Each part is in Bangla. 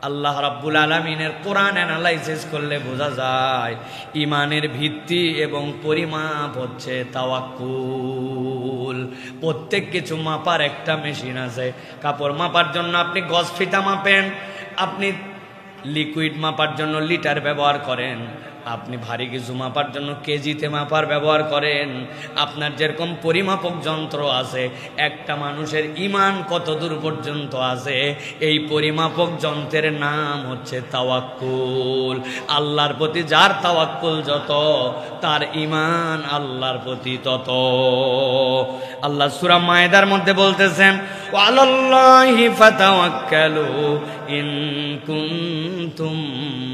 আল্লাহ রাব্বুল আলামিনের কোরআন অ্যানালাইসিস করলে বোঝা যায় ইমানের ভিত্তি এবং পরিমাপ হচ্ছে তাওয়াক্কুল। প্রত্যেক কিছু মাপার একটা মেশিন আছে। কাপড় মাপার জন্য আপনি গজ ফিতা মাপেন, আপনি লিকুইড মাপার জন্য লিটার ব্যবহার করেন, আপনি ভারী কিছু মাপার জন্য কেজিতে মাপার ব্যবহার করেন। আপনার যেরকম পরিমাপক যন্ত্র আছে, একটা মানুষের ঈমান কত দূর পর্যন্ত আছে, এই পরিমাপক যন্ত্রের নাম হচ্ছে তাওয়াক্কুল। আল্লাহর প্রতি যার তাওয়াক্কুল যত, তার ঈমান আল্লাহর প্রতি তত। আল্লাহ সূরা মায়েদার মধ্যে বলতেছেন, ওয়ালাল্লাহি ফাতাওয়াক্কালু ইন কুনতুম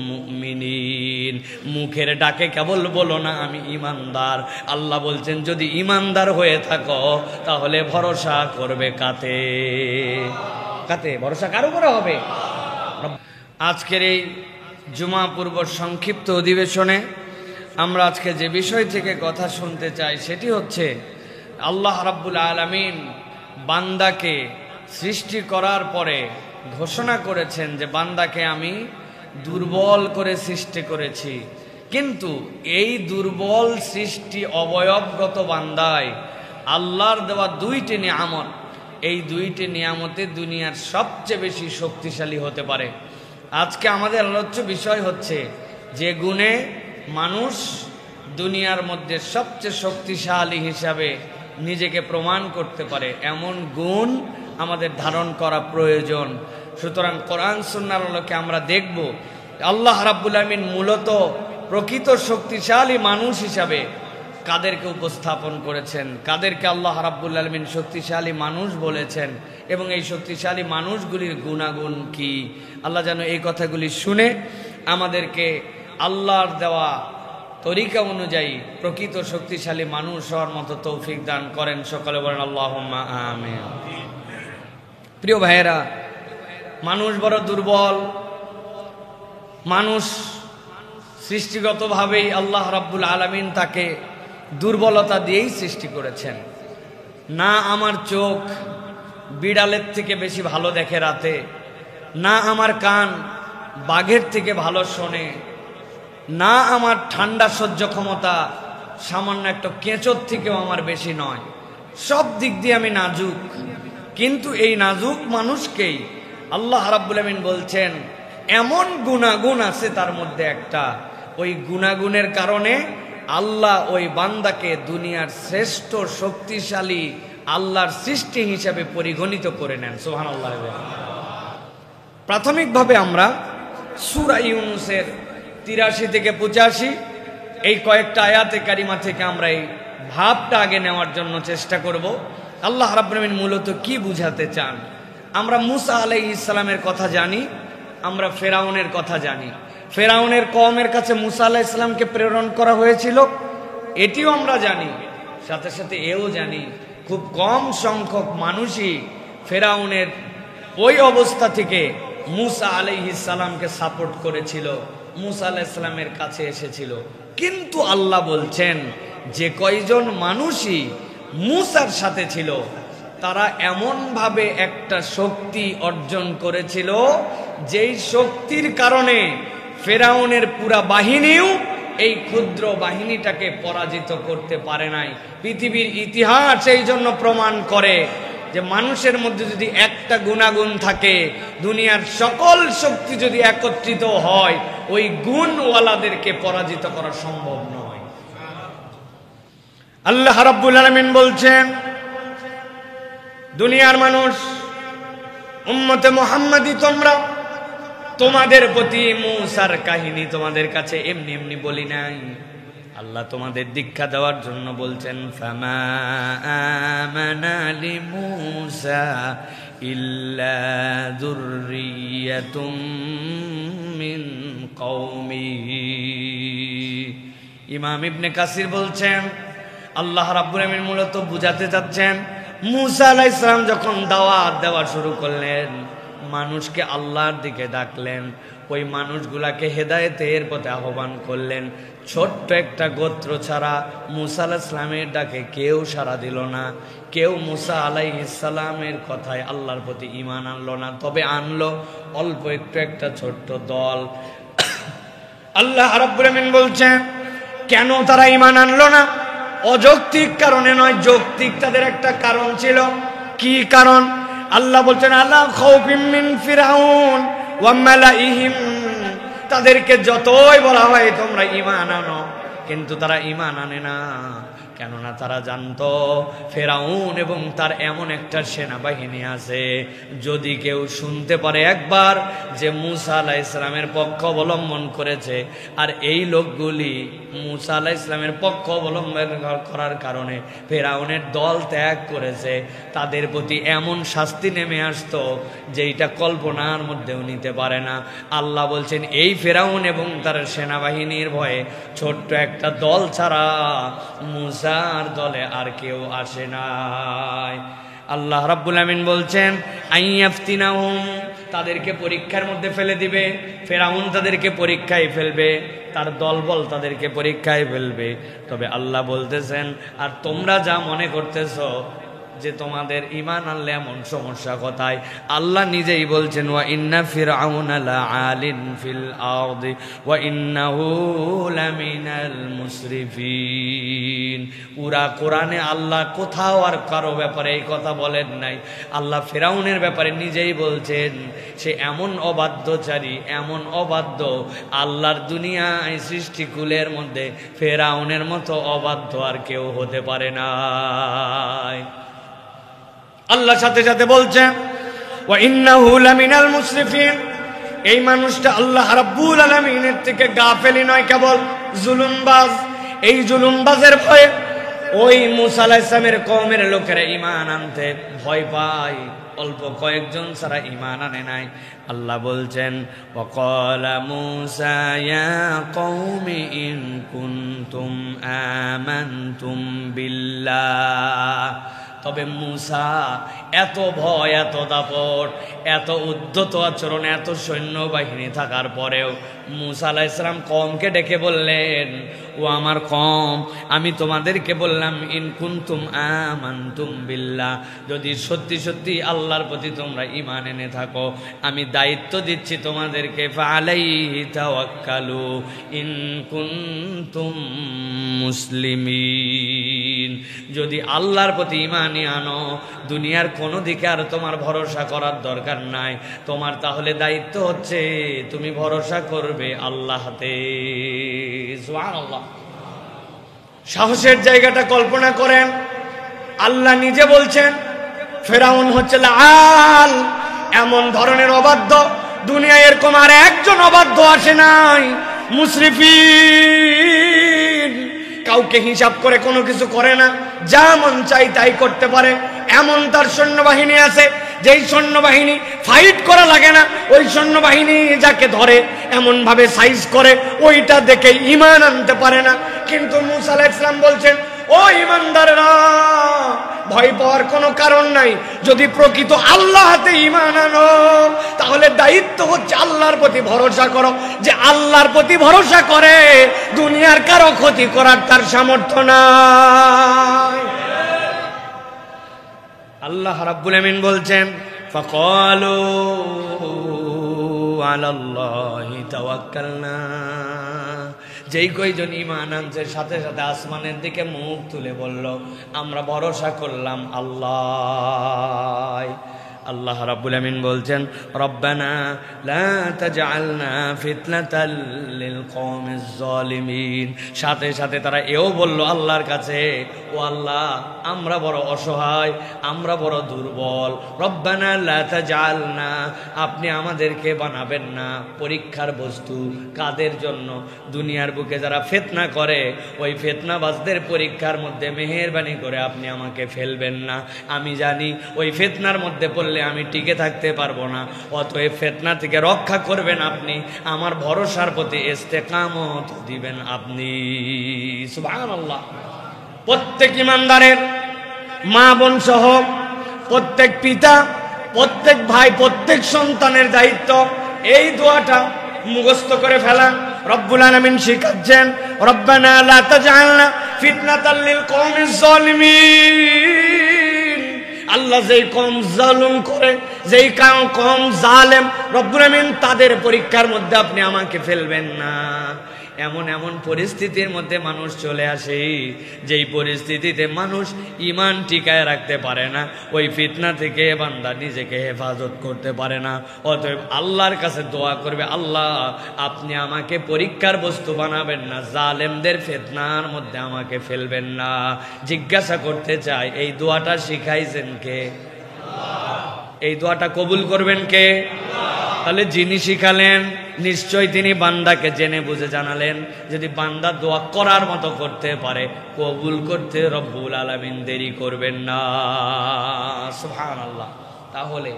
মুমিনিন। মুখের ডাকে কেবল বলো না আমি ঈমানদার। আল্লাহ বলছেন যদি ঈমানদার হয়ে থাকো তাহলে ভরসা করবে কাতে? কাতে ভরসা কার উপরে হবে? আজকের এই জুমা পূর্ব সংক্ষিপ্ত অধিবেশনে আমরা আজকে যে বিষয় থেকে কথা শুনতে চাই সেটি হচ্ছে আল্লাহ রাব্বুল আলামিন বান্দাকে সৃষ্টি করার পরে ঘোষণা করেছেন যে বান্দাকে আমি দুর্বল করে সৃষ্টি করেছি, কিন্তু এই দুর্বল সৃষ্টি অবয়বগত বান্দায় আল্লাহর দেওয়া দুইটি নিয়ামত, এই দুইটি নিয়ামতে দুনিয়ার সবচেয়ে বেশি শক্তিশালী হতে পারে। আজকে আমাদের আলোচ্য বিষয় হচ্ছে যে গুণে মানুষ দুনিয়ার মধ্যে সবচেয়ে শক্তিশালী হিসাবে নিজেকে প্রমাণ করতে পারে, এমন গুণ আমাদের ধারণ করা প্রয়োজন। সুতরাং কোরআন সুন্নাহর আলোকে আমরা দেখব আল্লাহ রাব্বুল আলামিন মূলত প্রকৃত শক্তিশালী মানুষ হিসাবে কাদেরকে উপস্থাপন করেছেন, কাদেরকে আল্লাহ রাব্বুল আলামিন শক্তিশালী মানুষ বলেছেন এবং এই শক্তিশালী মানুষগুলির গুণাগুণ কি। আল্লাহ যেন এই কথাগুলি শুনে আমাদেরকে আল্লাহর দেওয়া তরিকা অনুযায়ী প্রকৃত শক্তিশালী মানুষ হওয়ার মতো তৌফিক দান করেন। সকলে বলেন আল্লাহুম্মা আমিন। প্রিয় ভাইয়েরা, মানুষ বড় দুর্বল। মানুষ সৃষ্টিগতভাবেই আল্লাহ রাব্বুল আলামিন তাকে দুর্বলতা দিয়েই সৃষ্টি করেছেন। না আমার চোখ বিড়ালের থেকে বেশি ভালো দেখে রাতে, না আমার কান বাঘের থেকে ভালো শোনে, না আমার ঠান্ডা সহ্য ক্ষমতা সামান্য একটা কেঁচোর থেকেও আমার বেশি নয়। সব দিক দিয়ে আমি নাজুক, কিন্তু এই নাজুক মানুষকেই আল্লাহ রাব্বুল আলামিন বলছেন এমন গুণাগুণ আছে তার মধ্যে একটা, ওই গুণাগুণের কারণে আল্লাহ ওই বান্দাকে দুনিয়ার শ্রেষ্ঠ শক্তিশালী আল্লাহর সৃষ্টি হিসাবে পরিগণিত করে নেন। সুবহানাল্লাহ। প্রাথমিকভাবে আমরা সূরা ইউনূসের ৮৩ থেকে ৮৫ এই কয়েকটা আয়াতে কারিমা থেকে আমরা এই ভাবটা আগে নেওয়ার জন্য চেষ্টা করব। আল্লাহ রাব্বুল আলামিন মূলত কি বুঝাতে চান। আমরা মূসা আলাইহিস সালামের কথা জানি, আমরা ফেরাউনের কথা জানি। ফেরাউনের কওমের কাছে মূসা আলাইহিস সালামকে প্রেরণ করা হয়েছিল, এটিও আমরা জানি। সাথে সাথে এও জানি খুব কম সংখ্যক মানুষই ফেরাউনের ওই অবস্থা থেকে মূসা আলাইহিস সালামকে সাপোর্ট করেছিল, মূসা আলাইহিস সালামের কাছে এসেছিল। কিন্তু আল্লাহ বলছেন যে কয়জন মানুষই মূসার সাথে ছিল তারা এমনভাবে একটা শক্তি অর্জন করেছিল যেই শক্তির কারণে ফেরাউনের পুরা বাহিনীও এই ক্ষুদ্র বাহিনীটাকে পরাজিত করতে পারে নাই। পৃথিবীর ইতিহাস এই জন্য প্রমাণ করে যে মানুষের মধ্যে যদি একটা গুণাগুণ থাকে, দুনিয়ার সকল শক্তি যদি একত্রিত হয়, ওই গুণওয়ালাদেরকে পরাজিত করা সম্ভব নয়। আল্লাহ রাব্বুল আলামিন বলছেন দুনিয়ার মানুষ, উম্মতে মুহাম্মাদি তোমরা, তোমাদের প্রতি মূসার কাহিনী তোমাদের কাছে এমনি এমনি বলি নাই। আল্লাহ তোমাদের দীক্ষা দেওয়ার জন্য বলছেন ফামা আমানা লিমূসা ইল্লা যুররিয়াতুম মিন কওমিহি। ইমাম ইবনে কাসির বলছেন আল্লাহ রাব্বুল আলামিন মূলত বুঝাতে চাচ্ছেন মূসা আলাইহিস সালাম যখন দাওয়াত দেওয়া শুরু করলেন, মানুষকে আল্লাহর দিকে ডাকলেন, ওই মানুষগুলাকে হেদায়েতের পথে আহ্বান করলেন। ছোট্ট একটা গোত্র ছাড়া মুসা আলাইহিস সালামের ডাকে কেউ সাড়া দিল না, কেউ মুসা আলাইহিস সালামের কথায় আল্লাহর প্রতি ঈমান আনলো না, তবে আনলো অল্প একটু একটা ছোট্ট দল। আল্লাহ রাব্বুল আমিন বলছেন কেন তারা ঈমান আনলো না? অযৌক্তিক কারণে নয়, যৌক্তিক তাদের একটা কারণ ছিল। কি কারণ? আল্লাহ বলছেন আলা খাউফিম মিন ফিরাউন ওয়া মালাইহিম, তাদেরকে যতই বলা হয় তোমরা ঈমান আনো, কিন্তু তারা ঈমান আনে না। কেননা তারা জানতো ফেরাউন এবং তার এমন একটা সেনাবাহিনী আছে, যদি কেউ শুনতে পারে একবার যে মুসা আলাইহিস সালামের পক্ষ অবলম্বন করেছে, আর এই লোকগুলি মুসা আলাইহিস সালামের পক্ষ অবলম্বন করার কারণে ফেরাউনের দল ত্যাগ করেছে, তাদের প্রতি এমন শাস্তি নেমে আসতো যেইটা কল্পনার মধ্যেও নিতে পারে না। আল্লাহ বলছেন এই ফেরাউন এবং তার সেনাবাহিনীর ভয়ে ছোট্ট একটা দল ছাড়া মুসা আর দলে আর কেউ আসে নাই। আল্লাহ রাব্বুল আমিন বলছেন আইয়াফতিনাহুম, তাদেরকে পরীক্ষার মধ্যে ফেলে দিবে। ফেরাউন তাদেরকে পরীক্ষায় ফেলবে, তার দলবল তাদেরকে পরীক্ষায় ফেলবে। তবে আল্লাহ বলতেছেন আর তোমরা যা মনে করতেছো যে তোমাদের ঈমান আনলে এমন সমস্যা কোথায়, আল্লাহ নিজেই বলছেন ওয়া ইন্না ফিরআউনা লাআলিন ফিল আরদি ওয়া ইন্নাহু লামিনাল মুসরিফিন। পুরা কোরআনে আল্লাহ কোথাও আর কারো ব্যাপারে এই কথা বলেন নাই। আল্লাহ ফিরআউনের ব্যাপারে নিজেই বলছেন সে এমন অবাধ্যচারী, এমন অবাধ্য, আল্লাহর দুনিয়ায় সৃষ্টিকুলের মধ্যে ফিরআউনের মতো অবাধ্য আর কেউ হতে পারে না। আল্লাহ সাথে সাথে বলছেন ওয়া ইন্নাহু লামিনাল মুসরিফিন, এই মানুষটা আল্লাহ রাব্বুল আলামিনের থেকে গাফেলি নয়, কেবল জুলুমবাজ। এই জুলুমবাজের ভয়ে ওই মুসা আলাইহিস সালামের কওমের লোকেরা ঈমান আনতে ভয় পায়, অল্প কয়েকজন ছাড়া ঈমান আনে নাই। আল্লাহ বলছেন ওয়াকালা মুসা ইয়া কওমি ইন কুনতুম আমানতুম বিল্লাহ, তবে মুসা এত ভয়, এত দাপট, এত উদ্ধত আচরণ, এত সৈন্যবাহিনী থাকার পরেও মুসা আলাইহিস সালাম কওমকে ডেকে বললেন ও আমার কওম, আমি তোমাদেরকে বললাম ইন কুনতুম আমানতুম বিল্লাহ, যদি সত্যি সত্যি আল্লাহর প্রতি তোমরা ঈমান এনে থাকো, আমি দায়িত্ব দিচ্ছি তোমাদেরকে ফালাইহি তাওয়াক্কালু ইন কুনতুম মুসলিমিন, যদি আল্লাহর প্রতি ঈমানই আনো, দুনিয়ার কোনো দিকে আর তোমার ভরসা করার দরকার নাই। তোমার তাহলে দায়িত্ব হচ্ছে তুমি ভরসা করবে আল্লাহতে। সুবহানাল্লাহ। সাহসের জায়গাটা কল্পনা করেন। আল্লাহ নিজে বলছেন ফেরাউন হচ্ছে লাআল, এমন ধরনের অবাধ্য দুনিয়ায় এরকম আর একজন অবাধ্য আসে নাই। মুসরিফিন, কাউকে হিসাব করে কোনো কিছু করে না, যা মন চাই তাই করতে পারে, এমন তার সৈন্যবাহিনী আছে যেই সৈন্যবাহিনী ফাইট করা লাগে না, ওই সৈন্যবাহিনী যাকে ধরে এমন ভাবে সাইজ করে ওইটা দেখে ঈমান আনতে পারে না। কিন্তু মুসা আলাইহিস সালাম বলছেন ও ঈমানদাররা, ভয় পাওয়ার কোনো কারণ নাই, যদি প্রকৃত আল্লাহতে ঈমান আনো তাহলে দায়িত্ব হচ্ছে আল্লাহর প্রতি ভরসা করো। যে আল্লাহর প্রতি ভরসা করে দুনিয়ার কারো ক্ষতি করার তার সামর্থ্য নাই। আল্লাহ রাব্বুল আমিন বলছেন ফাকালু আলাল্লাহি তাওয়াক্কালনা, যেই কয়জন ঈমান আনছে সাথে সাথে আসমানের দিকে মুখ তুলে বলল আমরা ভরসা করলাম আল্লাহ। আল্লাহ রাব্বুল আমিন বলছেন রব্বানা লা তাজআলনা ফিতনাতাল লিল কওমিজ জালিমিন, সাথে সাথে তারা এও বলল আল্লাহর কাছে ও আল্লাহ আমরা বড় অসহায়, আমরা বড় দুর্বল, রব্বানা লা তাজআলনা, আপনি আমাদেরকে বানাবেন না পরীক্ষার বস্তু। কাদের জন্য? দুনিয়ার বুকে যারা ফিতনা করে ওই ফিতনাবাজদের পরীক্ষার মধ্যে মেহেরবানি করে আপনি আমাকে ফেলবেন না। আমি জানি ওই ফিতনার মধ্যে পড়লে আমি টিকে থাকতে পারবো না, অতএব ফিতনা থেকে রক্ষা করবেন আপনি, আমার ভরসার প্রতি ইস্তেকামত দিবেন আপনি। সুবহানাল্লাহ। প্রত্যেক ইমানদারের মা বোন সহ প্রত্যেক পিতা প্রত্যেক ভাই প্রত্যেক সন্তানের দায়িত্ব এই দোয়াটা মুখস্থ করে ফেলা। রব্বুল আলামিন শিখাচ্ছেন, রব্বানা লা তাজআলনা ফিতনাতাল লিল কওমিজ জালিমিন। আল্লাহ যেই কওম জালিম করে, যেই কওম জালেম, রব্বুল আলামিন তাদের পরীক্ষার মধ্যে আপনি আমাকে ফেলবেন না। এমন এমন পরিস্থিতির মধ্যে মানুষ চলে আসে, যেই পরিস্থিতিতে মানুষ ঈমান টিকায় রাখতে পারে না, ওই ফিতনা থেকে বান্দা নিজেকে হেফাজত করতে পারে না। অতএব আল্লাহর কাছে দোয়া করবে, আল্লাহ আপনি আমাকে পরীক্ষার বস্তু বানাবেন না, জালেমদের ফিতনার মধ্যে আমাকে ফেলবেন না। জিজ্ঞাসা করতে চাই, এই দোয়াটা শিখাইছেন কে? এই দোয়াটা কবুল করবেন কে? তাহলে যিনি শিখালেন নিশ্চয় তিনি বান্দাকে জেনে বুঝে জানালেন। যদি বান্দা দোয়া করার মতো করতে পারে, কবুল করতে রব্বুল আলামিন দেরি করবেন না। সুবহানাল্লাহ। তাহলে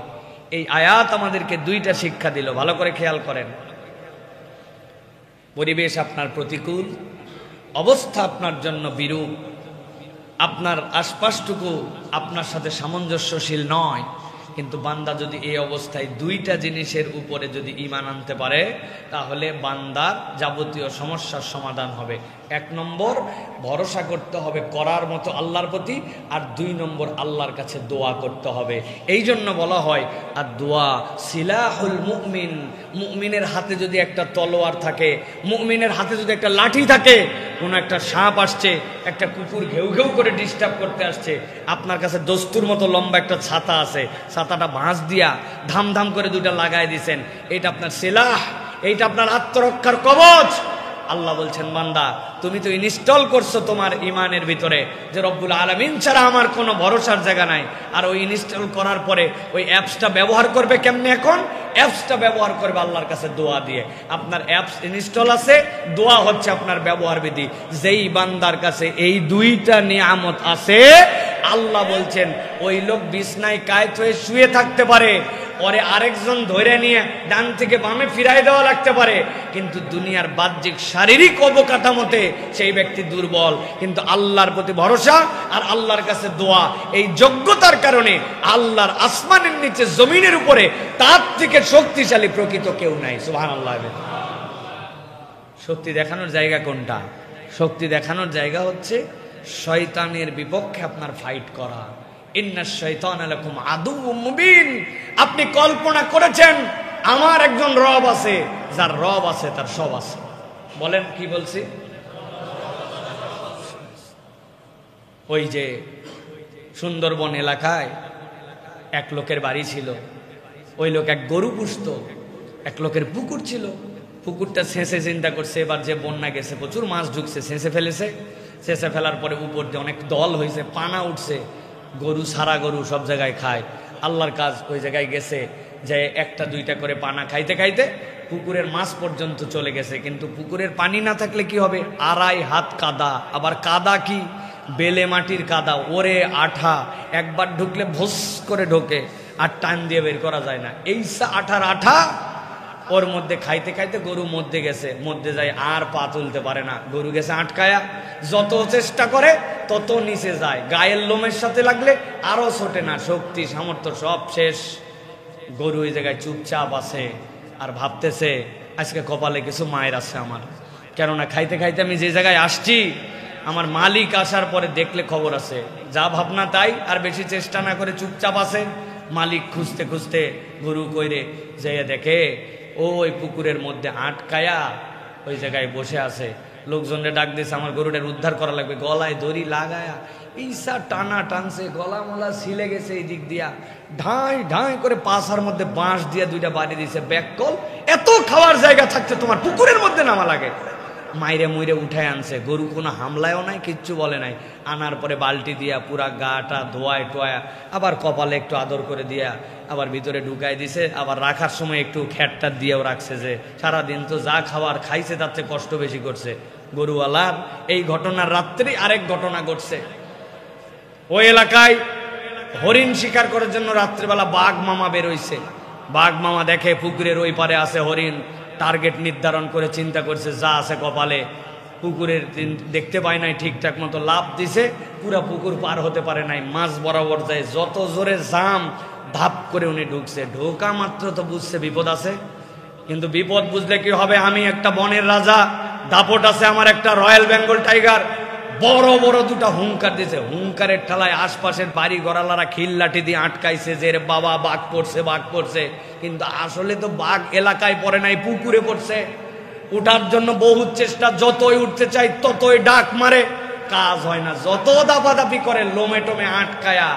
এই আয়াত আমাদেরকে দুইটা শিক্ষা দিল, ভালো করে খেয়াল করেন। পরিবেশ আপনার প্রতিকূল, অবস্থা আপনার জন্য বিরূপ, আপনার আশপাশটুকু আপনার সাথে সামঞ্জস্যশীল নয়, কিন্তু বান্দা যদি এই অবস্থায় দুইটা জিনিসের উপরে যদি ঈমান আনতে পারে, তাহলে বান্দার যাবতীয় সমস্যার সমাধান হবে। এক নম্বর, ভরসা করতে হবে করার মতো আল্লাহর প্রতি, আর দুই নম্বর, আল্লাহর কাছে দোয়া করতে হবে। এই জন্য বলা হয় আর দোয়া সিলাহুল মুমিন। মুমিনের হাতে যদি একটা তলোয়ার থাকে, মুমিনের হাতে যদি একটা লাঠি থাকে, কোনো একটা সাপ আসছে, একটা কুকুর ঘেউ ঘেউ করে ডিস্টার্ব করতে আসছে, আপনার কাছে দস্তুর মতো লম্বা একটা ছাতা আছে, ছাতাটা বাঁশ দিয়া ধাম ধাম করে দুইটা লাগাই দিছেন, এটা আপনার সিলাহ, এইটা আপনার আত্মরক্ষার কবচ। আল্লাহ বলছেন, বান্দা তুমি তো ইনস্টল করছো তোমার ইমানের ভিতরে যে রব্বুল আলামিন ছাড়া আমার কোনো ভরসার জায়গা নাই। আর ওই ইনস্টল করার পরে ওই অ্যাপসটা ব্যবহার করবে কেমনে? এখন অ্যাপসটা ব্যবহার করবে আল্লাহর কাছে দোয়া দিয়ে। আপনার অ্যাপস ইনস্টল আছে, দোয়া হচ্ছে আপনার ব্যবহার বিধি। যেই বান্দার কাছে এই দুইটা নিয়ামত আছে, আল্লাহ বলছেন ওই লোক বিছনায় কায়েত হয়ে শুয়ে থাকতে পারে, পরে আরেকজন ধরে নিয়ে ডান থেকে বামে ফিরাই দেওয়া লাগতে পারে, কিন্তু দুনিয়ার বাহ্যিক শারীরিক অবকাঠামোতে সেই ব্যক্তি দুর্বল, কিন্তু আল্লাহর প্রতি ভরসা আর আল্লাহর কাছে দোয়া, এই যোগ্যতার কারণে আল্লাহর আসমানের নিচে জমিনের উপরে তার থেকে শক্তিশালী প্রকৃত কেউ নাই। সুবহানাল্লাহ। শক্তি দেখানোর জায়গা কোনটা? শক্তি দেখানোর জায়গা হচ্ছে শয়তানের বিপক্ষে আপনার ফাইট করা। ইন্নাশ শাইতানা লাকুম আদুউম মুবিন। আপনি কল্পনা করেছেন আমার একজন রব আছে, যার রব আছে তার সব আছে। বলেন কি বলছি? ওই যে সুন্দরবন এলাকায় এক লোকের বাড়ি ছিল, ওই লোক এক গরু পুষত, এক লোকের পুকুর ছিল, পুকুরটা ছেঁচে চিন্তা করছে এবার যে বন্যা গেছে প্রচুর মাছ ঢুকছে, ছেঁচে ফেলেছে। ছেঁচে ফেলার পরে উপর দিয়ে অনেক দল হয়েছে, পানা উঠছে, গরু সারা গরু সব জায়গায় খায়। আল্লাহর কাজ, ওই জায়গায় গেছে যে একটা দুইটা করে পানা খাইতে খাইতে পুকুরের মাছ পর্যন্ত চলে গেছে। কিন্তু পুকুরের পানি না থাকলে কি হবে? 2.5 হাত কাদা, আবার কাদা কি বেলে মাটির কাদা, ওরে আঠা, একবার ঢুকলে ভোস করে ঢোকে আর টান দিয়ে বের করা যায় না। এই আঠার আঠা ওর মধ্যে খাইতে খাইতে গরু মধ্যে গেছে, মধ্যে যায় আর পা তুলতে পারে না, গরু গেছে আটকায়া। যত চেষ্টা করে তত নিচে যায়, গায়ের লোমের সাথে লাগলে আরো ছোটে না, শক্তি সামর্থ্য সব শেষ। গরু ওই জায়গায় চুপচাপ আছে আর ভাবতেছে আজকে কপালে কিছু মায়ের আছে আমার, কেননা খাইতে খাইতে আমি যে জায়গায় আসছি আমার মালিক আসার পরে দেখলে খবর আছে। যা ভাবনা তাই, আর বেশি চেষ্টা না করে চুপচাপ আছে। মালিক খুঁজতে খুঁজতে গরু কইরে যেয়ে দেখে ওই পুকুরের মধ্যে আটকায়া ওই জায়গায় বসে আছে। লোকজনরে ডাক দিয়েছে, আমার গরুটার উদ্ধার করা লাগবে। গলায় দড়ি লাগায়া ঈসা টানা টানছে, গলা মলা ছিলে গেছে এই দিক দিয়া, ঢাই ঢাই করে পাশার মধ্যে বাঁশ দিয়া দুইটা বাড়ি দিয়েছে। ব্যাককল, এত খাওয়ার জায়গা থাকতে তোমার পুকুরের মধ্যে নামা লাগে। মাইরে মুইরে উঠায় আনছে, গরু কোনো হামলায়ও নাই, কিচ্ছু বলে নাই। আনার পরে বালতি দিয়া পুরা গাটা ধোয়ায় টোয়া, আবার কপালে একটু আদর করে দিয়া আবার ভিতরে ঢুকাই দিছে। আবার রাখার সময় একটু খ্যাটটা দিয়েও রাখছে, যে সারাদিন তো যা খাওয়ার খাইছে তার চেয়ে কষ্ট বেশি করছে গরুওয়ালার। এই ঘটনার রাত্রি আরেক ঘটনা ঘটছে। ওই এলাকায় হরিণ শিকার করার জন্য রাত্রিবেলা বাঘ মামা বেরোইছে। বাঘ মামা দেখে পুকুরের ওই পারে আছে হরিণ, টার্গেট নির্ধারণ করে চিন্তা করছে যা আছে কপালে, পুকুরের দেখতে পায় নাই ঠিকঠাক মতো, লাভ দিছে, পুরা পুকুর পার হতে পারে নাই, মাছ বরাবর যায়। যত জোরে জাম ধাপ করে উনি ঢুকছে, ঢোকা মাত্র তো বুঝছে বিপদ আছে। কিন্তু বিপদ বুঝলে কি হবে, আমি একটা বনের রাজা, দাপট আছে আমার একটা রয়্যাল বেঙ্গল টাইগার, বড় বড় দুটা হুঙ্কার দিয়েছে। হুঙ্কারের ঠালায় আশপাশের বাড়ি গড়ালারা খিল্লাটি দিয়ে আটকাইছে যে বাবা বাঘ পড়ছে বাঘ পড়ছে, কিন্তু আসলে তো বাঘ এলাকায় পড়ে নাই, পুকুরে পড়ছে। উঠার জন্য বহু চেষ্টা, যতই উঠতে চাই ততই ডাক মারে, কাজ হয় না। যত দাপাদাপি করে লোমে টোমে আটকায়া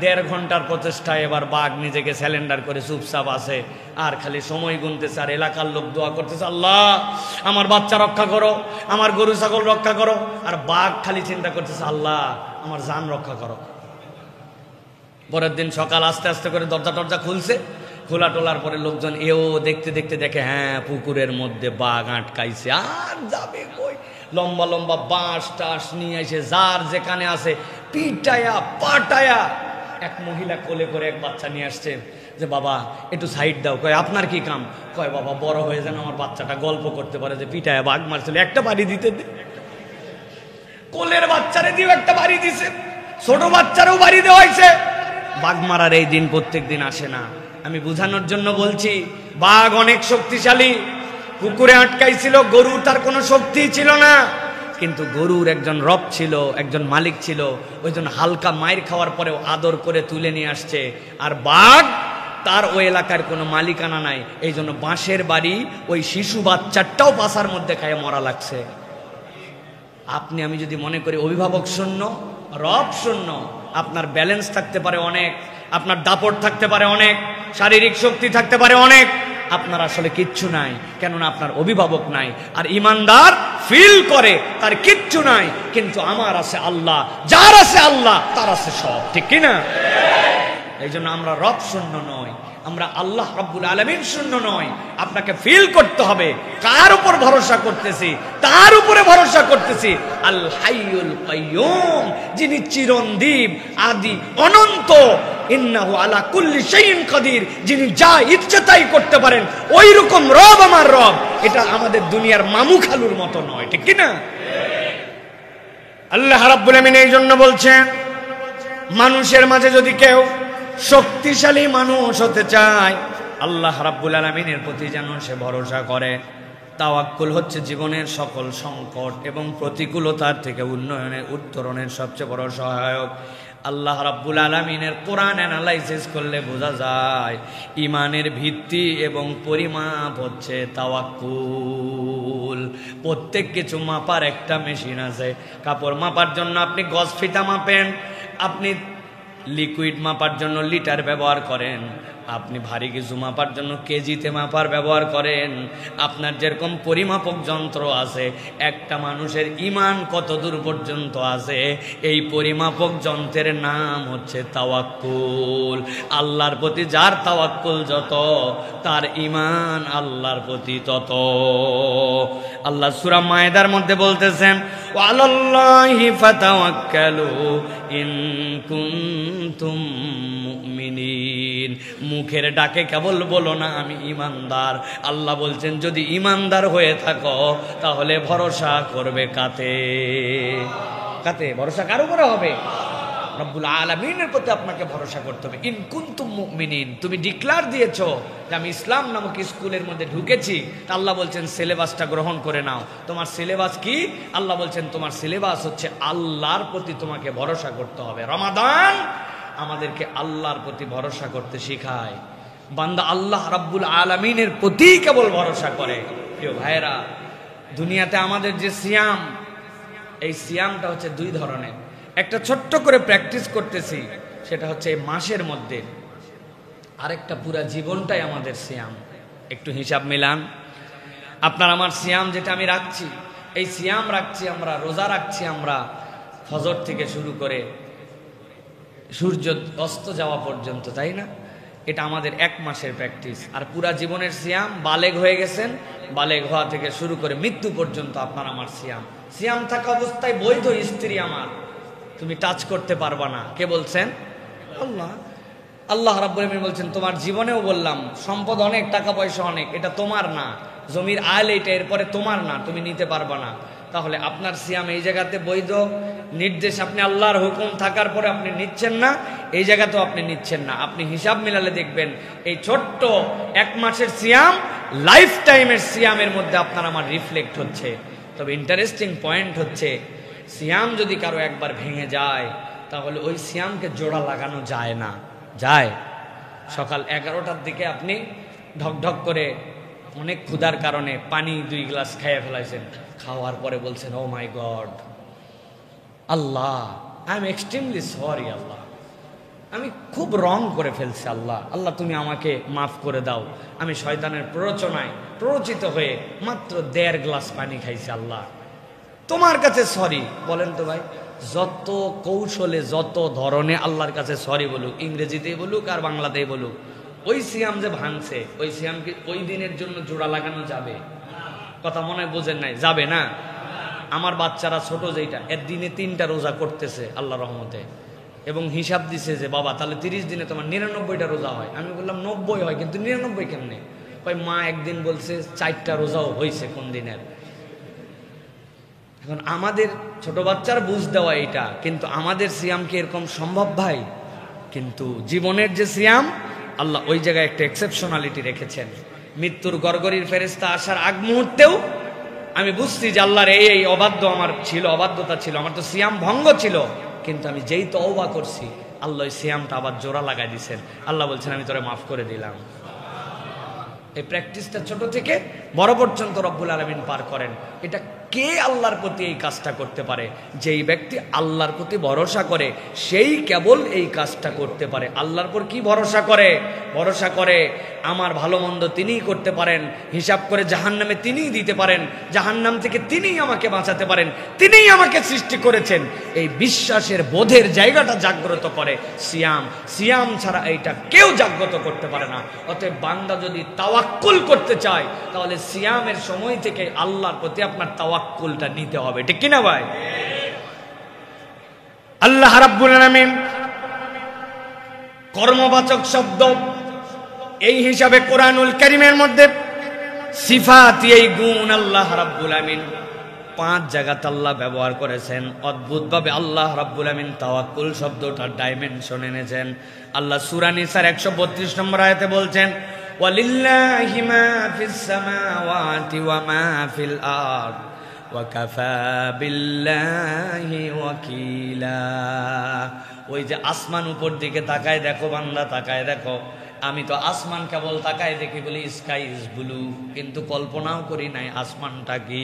1.5 ঘন্টার প্রচেষ্টায় এবার বাঘ নিজেকে স্যালেন্ডার করে চুপচাপ আছে, আর খালি সময় গুনতেছে। আর এলাকার লোক দোয়া করতেছে, আল্লাহ আমার বাচ্চা রক্ষা করো, আমার গরু ছাগল রক্ষা করো। আর বাঘ খালি চিন্তা করতেছে, আল্লাহ আমার জান রক্ষা করো। পরের দিন সকাল আস্তে আস্তে করে দরজা টরজা খুলছে, খোলা টোলার পরে লোকজন এও দেখতে দেখতে দেখে হ্যাঁ পুকুরের মধ্যে বাঘ আটকাইছে। আর যাবে কই, লম্বা লম্বা বাঁশ টাস নিয়ে এসে যার যেখানে আছে পিটায়া পাটায়া। এক মহিলা কোলে করে এক বাচ্চা নিয়ে আসছে, যে বাবা একটু সাইড দাও। কয় আপনার কি কাম? কয় বাবা বড় হয়ে যেন আমার বাচ্চাটা গল্প করতে পারে যে পিটায়া বাঘ মারছিল, একটা বাড়ি দিতে দে। কোলের বাচ্চারে দিও একটা বাড়ি দিছে, ছোট বাচ্চারও বাড়ি দেওয়া হয়েছে। বাঘ মারার এই দিন প্রত্যেক দিন আসে না। আমি বুঝানোর জন্য বলছি, বাঘ অনেক শক্তিশালী। পুকুরে আটকাইছিল, গরু তার কোনো শক্তি ছিল না, কিন্তু গরুর একজন রব ছিল, একজন মালিক ছিল। ওই জন্য হালকা মায়ের খাওয়ার পরেও আদর করে তুলে নিয়ে আসছে। আর বাঘ তার ওই এলাকার কোনো মালিকানা নাই, এই জন্য বাঁশের বাড়ি ওই শিশু বাচ্চাটাও পাশার মধ্যে খায় মরা লাগছে। আপনি আমি যদি মনে করি অভিভাবক শূন্য, রব শূন্য, আপনার ব্যালেন্স থাকতে পারে অনেক, আপনার দাপট থাকতে পারে অনেক, শারীরিক শক্তি থাকতে পারে অনেক, আপনার আসলে কিচ্ছু নাই, কেননা আপনার অভিভাবক নাই। আর ইমানদার ফিল করে তার কিচ্ছু নাই, কিন্তু আমার আছে আল্লাহ, যার আছে আল্লাহ তার আছে সব, ঠিক কিনা? এই জন্য আমরা রব শূন্য নয়, আমরা আল্লাহ রাব্বুল আলামিন শূন্য নয়। আপনাকে ফিল করতে হবে কার উপর ভরসা করতেছি, তার উপরে ভরসা করতেছি। আল হাইয়ুল কাইয়ুম, যিনি চিরঞ্জীব, আদি অনন্ত, ইন্নাহু আলা কুল্লি শাইইন কাদির, যিনি যা ইচ্ছে তাই করতে পারেন, ওই রকম রব আমার রব। এটা আমাদের দুনিয়ার মামু খালুর মতো নয়, ঠিক কি না? আল্লাহ রাব্বুল আলামিন এই জন্য বলছেন, মানুষের মাঝে যদি কেউ শক্তিশালী মানুষ হতে চায়, আল্লাহ রাব্বুল আলামিনের প্রতি যেন সে ভরসা করে। তাওয়াক্কুল হচ্ছে জীবনের সকল সংকট এবং প্রতিকূলতার থেকে উত্তরণের সবচেয়ে বড় সহায়ক। আল্লাহ রাব্বুল আলামিনের কোরআন অ্যানালাইসিস করলে বোঝা যায় ইমানের ভিত্তি এবং পরিমাপ হচ্ছে তাওয়াক্কুল। প্রত্যেক কিছু মাপার একটা মেশিন আছে। কাপড় মাপার জন্য আপনি গজ ফিতা মাপেন, আপনি লিকুইড মাপার জন্য লিটার ব্যবহার করেন, আপনি ভারী কিছু মাপার জন্য কেজিতে মাপার ব্যবহার করেন। আপনার যেরকম পরিমাপক যন্ত্র আছে, একটা মানুষের ঈমান কত দূর পর্যন্ত আছে, এই পরিমাপক যন্ত্রের নাম হচ্ছে তাওয়াক্কুল। আল্লাহর প্রতি যার তাওয়াক্কুল যত, তার ঈমান আল্লাহর প্রতি তত। আল্লাহ সূরা মায়েদার মধ্যে বলতেছেন, ওয়ালাল্লাহি ফাতাওয়াক্কালু ইন কুনতুম মুমিনিন। মুখের ডাকে কেবল বলো না আমি ইমানদার। আল্লাহ বলছেন যদি ইমানদার হয়ে থাকো তাহলে ভরসা করবে কাতে? কাতে ভরসা কার উপরে হবে? রব্বুল আলামিনের প্রতি আপনাকে ভরসা করতে হবে। ইন কুনতুম মুমিনিন, তুমি ডিক্লার দিয়েছো যে আমি ইসলাম নামক স্কুলের মধ্যে ঢুকেছি, তা আল্লাহ বলছেন সিলেবাসটা গ্রহণ করে নাও। তোমার সিলেবাস কি? আল্লাহ বলছেন তোমার সিলেবাস হচ্ছে আল্লাহর প্রতি তোমাকে ভরসা করতে হবে। রমাদান আমাদেরকে আল্লাহর প্রতি ভরসা করতে শেখায়। বান্দা আল্লাহ রাব্বুল আলামিনের প্রতি কেবল ভরসা করে। প্রিয় ভাইয়েরা, দুনিয়াতে আমাদের যে সিয়াম, এই সিয়ামটা হচ্ছে দুই ধরনের। একটা ছোট্ট করে প্র্যাকটিস করতেছি, সেটা হচ্ছে এই মাসের মধ্যে, আরেকটা পুরা জীবনটাই আমাদের সিয়াম। একটু হিসাব মিলান। আপনার আমার সিয়াম যেটা আমি রাখছি, এই সিয়াম রাখছি আমরা, রোজা রাখছি আমরা ফজর থেকে শুরু করে সূর্য অস্ত যাওয়া পর্যন্ত, তাই না? এটা আমাদের 1 মাসের প্র্যাকটিস। আর পুরা জীবনের সিয়াম, বালেগ হয়ে গেছেন, বালেগ হওয়া থেকে শুরু করে মৃত্যু পর্যন্ত আপনার আমার সিয়াম। সিয়াম থাকা অবস্থায় বৈধ স্ত্রী আমার তুমি টাচ করতে পারবা না। কে বলছেন? আল্লাহ। আল্লাহ রাব্বুল আলামিন বলছেন তোমার জীবনেও বললাম সম্পদ অনেক, টাকা পয়সা অনেক, এটা তোমার না, জমির আল এটা এরপরে তোমার না, তুমি নিতে পারবা না। তাহলে আপনার সিয়াম এই জায়গাতে বৈধ নির্দেশ, আপনি আল্লাহর হুকুম থাকার পরে আপনি নিচ্ছেন না, এই জায়গাতেও আপনি নিচ্ছেন না। আপনি হিসাব মিলালে দেখবেন এই ছোট্ট 1 মাসের সিয়াম লাইফ টাইমের সিয়ামের মধ্যে আপনার আমার রিফ্লেক্ট হচ্ছে। তবে ইন্টারেস্টিং পয়েন্ট হচ্ছে, সিয়াম যদি কারো একবার ভেঙে যায় তাহলে ওই সিয়ামকে জোড়া লাগানো যায় না। যায়? সকাল 11টার দিকে আপনি ঢকঢক করে অনেক ক্ষুধার কারণে পানি 2 গ্লাস খেয়ে ফেলাইছেন, খাওয়ার পরে বলছেন, ও মাই গড আল্লাহ, আই এম এক্সট্রিমলি সরি আল্লাহ, আমি খুব রং করে ফেলছি আল্লাহ, আল্লাহ তুমি আমাকে মাফ করে দাও, আমি শয়তানের প্ররোচনায় প্ররোচিত হয়ে মাত্র 1.5 গ্লাস পানি খাইছি আল্লাহ, তোমার কাছে সরি। বলেন তো ভাই, যত কৌশলে যত ধরনে আল্লাহর কাছে সরি বলুক, ইংরেজিতেই বলুক আর বাংলাতেই বলুক, ওই সিয়াম যে ভাঙছে ওই সিয়ামকে ওই দিনের জন্য জোড়া লাগানো যাবে? কথা মনে হয় বোঝেন নাই, যাবে না। আমার বাচ্চারা ছোট যেটা, এর দিনে 3টা রোজা করতেছে আল্লাহ রহমতে, এবং হিসাব দিছে যে বাবা তাহলে 30 দিনে তোমার 99টা রোজা হয়। আমি বললাম 90 হয়, কিন্তু 99 কেমনে হয়? মা একদিন বলছে 4টা রোজাও হয়েছে কোন দিনের। এখন আমাদের ছোট বাচ্চার বুঝ দেওয়া এটা, কিন্তু আমাদের সিয়াম কি এরকম সম্ভব ভাই? কিন্তু জীবনের যে সিয়াম, আল্লাহ ওই জায়গায় একটা এক্সেপশনালিটি রেখেছেন। মৃত্যুর গড়গড়ির ফেরেশতা আসার আগ মুহূর্তেও আমি বুঝছি যে আল্লাহর এই অবাধ্যতা ছিল, আমার তো সিয়াম ভঙ্গ ছিল, কিন্তু আমি যেই তওবা করছি আল্লাহ ওই সিয়ামটা আবার জোড়া লাগাই দিয়েছেন। আল্লাহ বলছেন আমি তোরে মাফ করে দিলাম। এই প্র্যাকটিসটা ছোট থেকে বড় পর্যন্ত রব্বুল আলামিন পার করেন। এটা কে আল্লাহর প্রতি এই কাজটা করতে পারে? যেই ব্যক্তি আল্লাহর প্রতি ভরসা করে সেই কেবল এই কাজটা করতে পারে। আল্লাহর পর কি ভরসা করে? ভরসা করে আমার ভালো মন্দ তিনিই করতে পারেন, হিসাব করে জাহান্নামে তিনিই দিতে পারেন, জাহান্নাম থেকে তিনিই আমাকে বাঁচাতে পারেন, তিনিই আমাকে সৃষ্টি করেছেন। এই বিশ্বাসের বোধের জায়গাটা জাগ্রত করে সিয়াম। সিয়াম ছাড়া এইটা কেউ জাগ্রত করতে পারে না। অতএব বান্দা যদি তাওয়াক্কুল করতে চায় তাহলে সিয়ামের সময় থেকে আল্লাহর প্রতি আপনার তাওয়াক্কুলটা নিতে হবে, ঠিক কিনা ভাই? আল্লাহ রাব্বুল আলামিন কর্মবাচক শব্দ, এই হিসাবে কোরআনুল কারীমের মধ্যে সিফাত, এই গুণ আল্লাহ রাব্বুল আলামিন 5 জায়গাতে আল্লাহ ব্যবহার করেছেন। অদ্ভুতভাবে আল্লাহ রাব্বুল আলামিন তাওয়াক্কুল শব্দটার ডাইমেনশন এনেছেন। আল্লাহ সূরা নিসার 132 নম্বর আয়াতে বলছেন, ওয়ালিল্লাহি মা ফিস সামাওয়াতি ওয়া মা ফিল আরদ ওয়া কাফা বিল্লাহি ওয়াকিলা। ওই যে আসমান উপর দিকে তাকায় দেখো বান্দা, তাকায় দেখো। আমি তো আসমান কেবল তাকায় দেখি বলি স্কাই ইজ ব্লু, কিন্তু কল্পনাও করি নাই আসমানটা কি।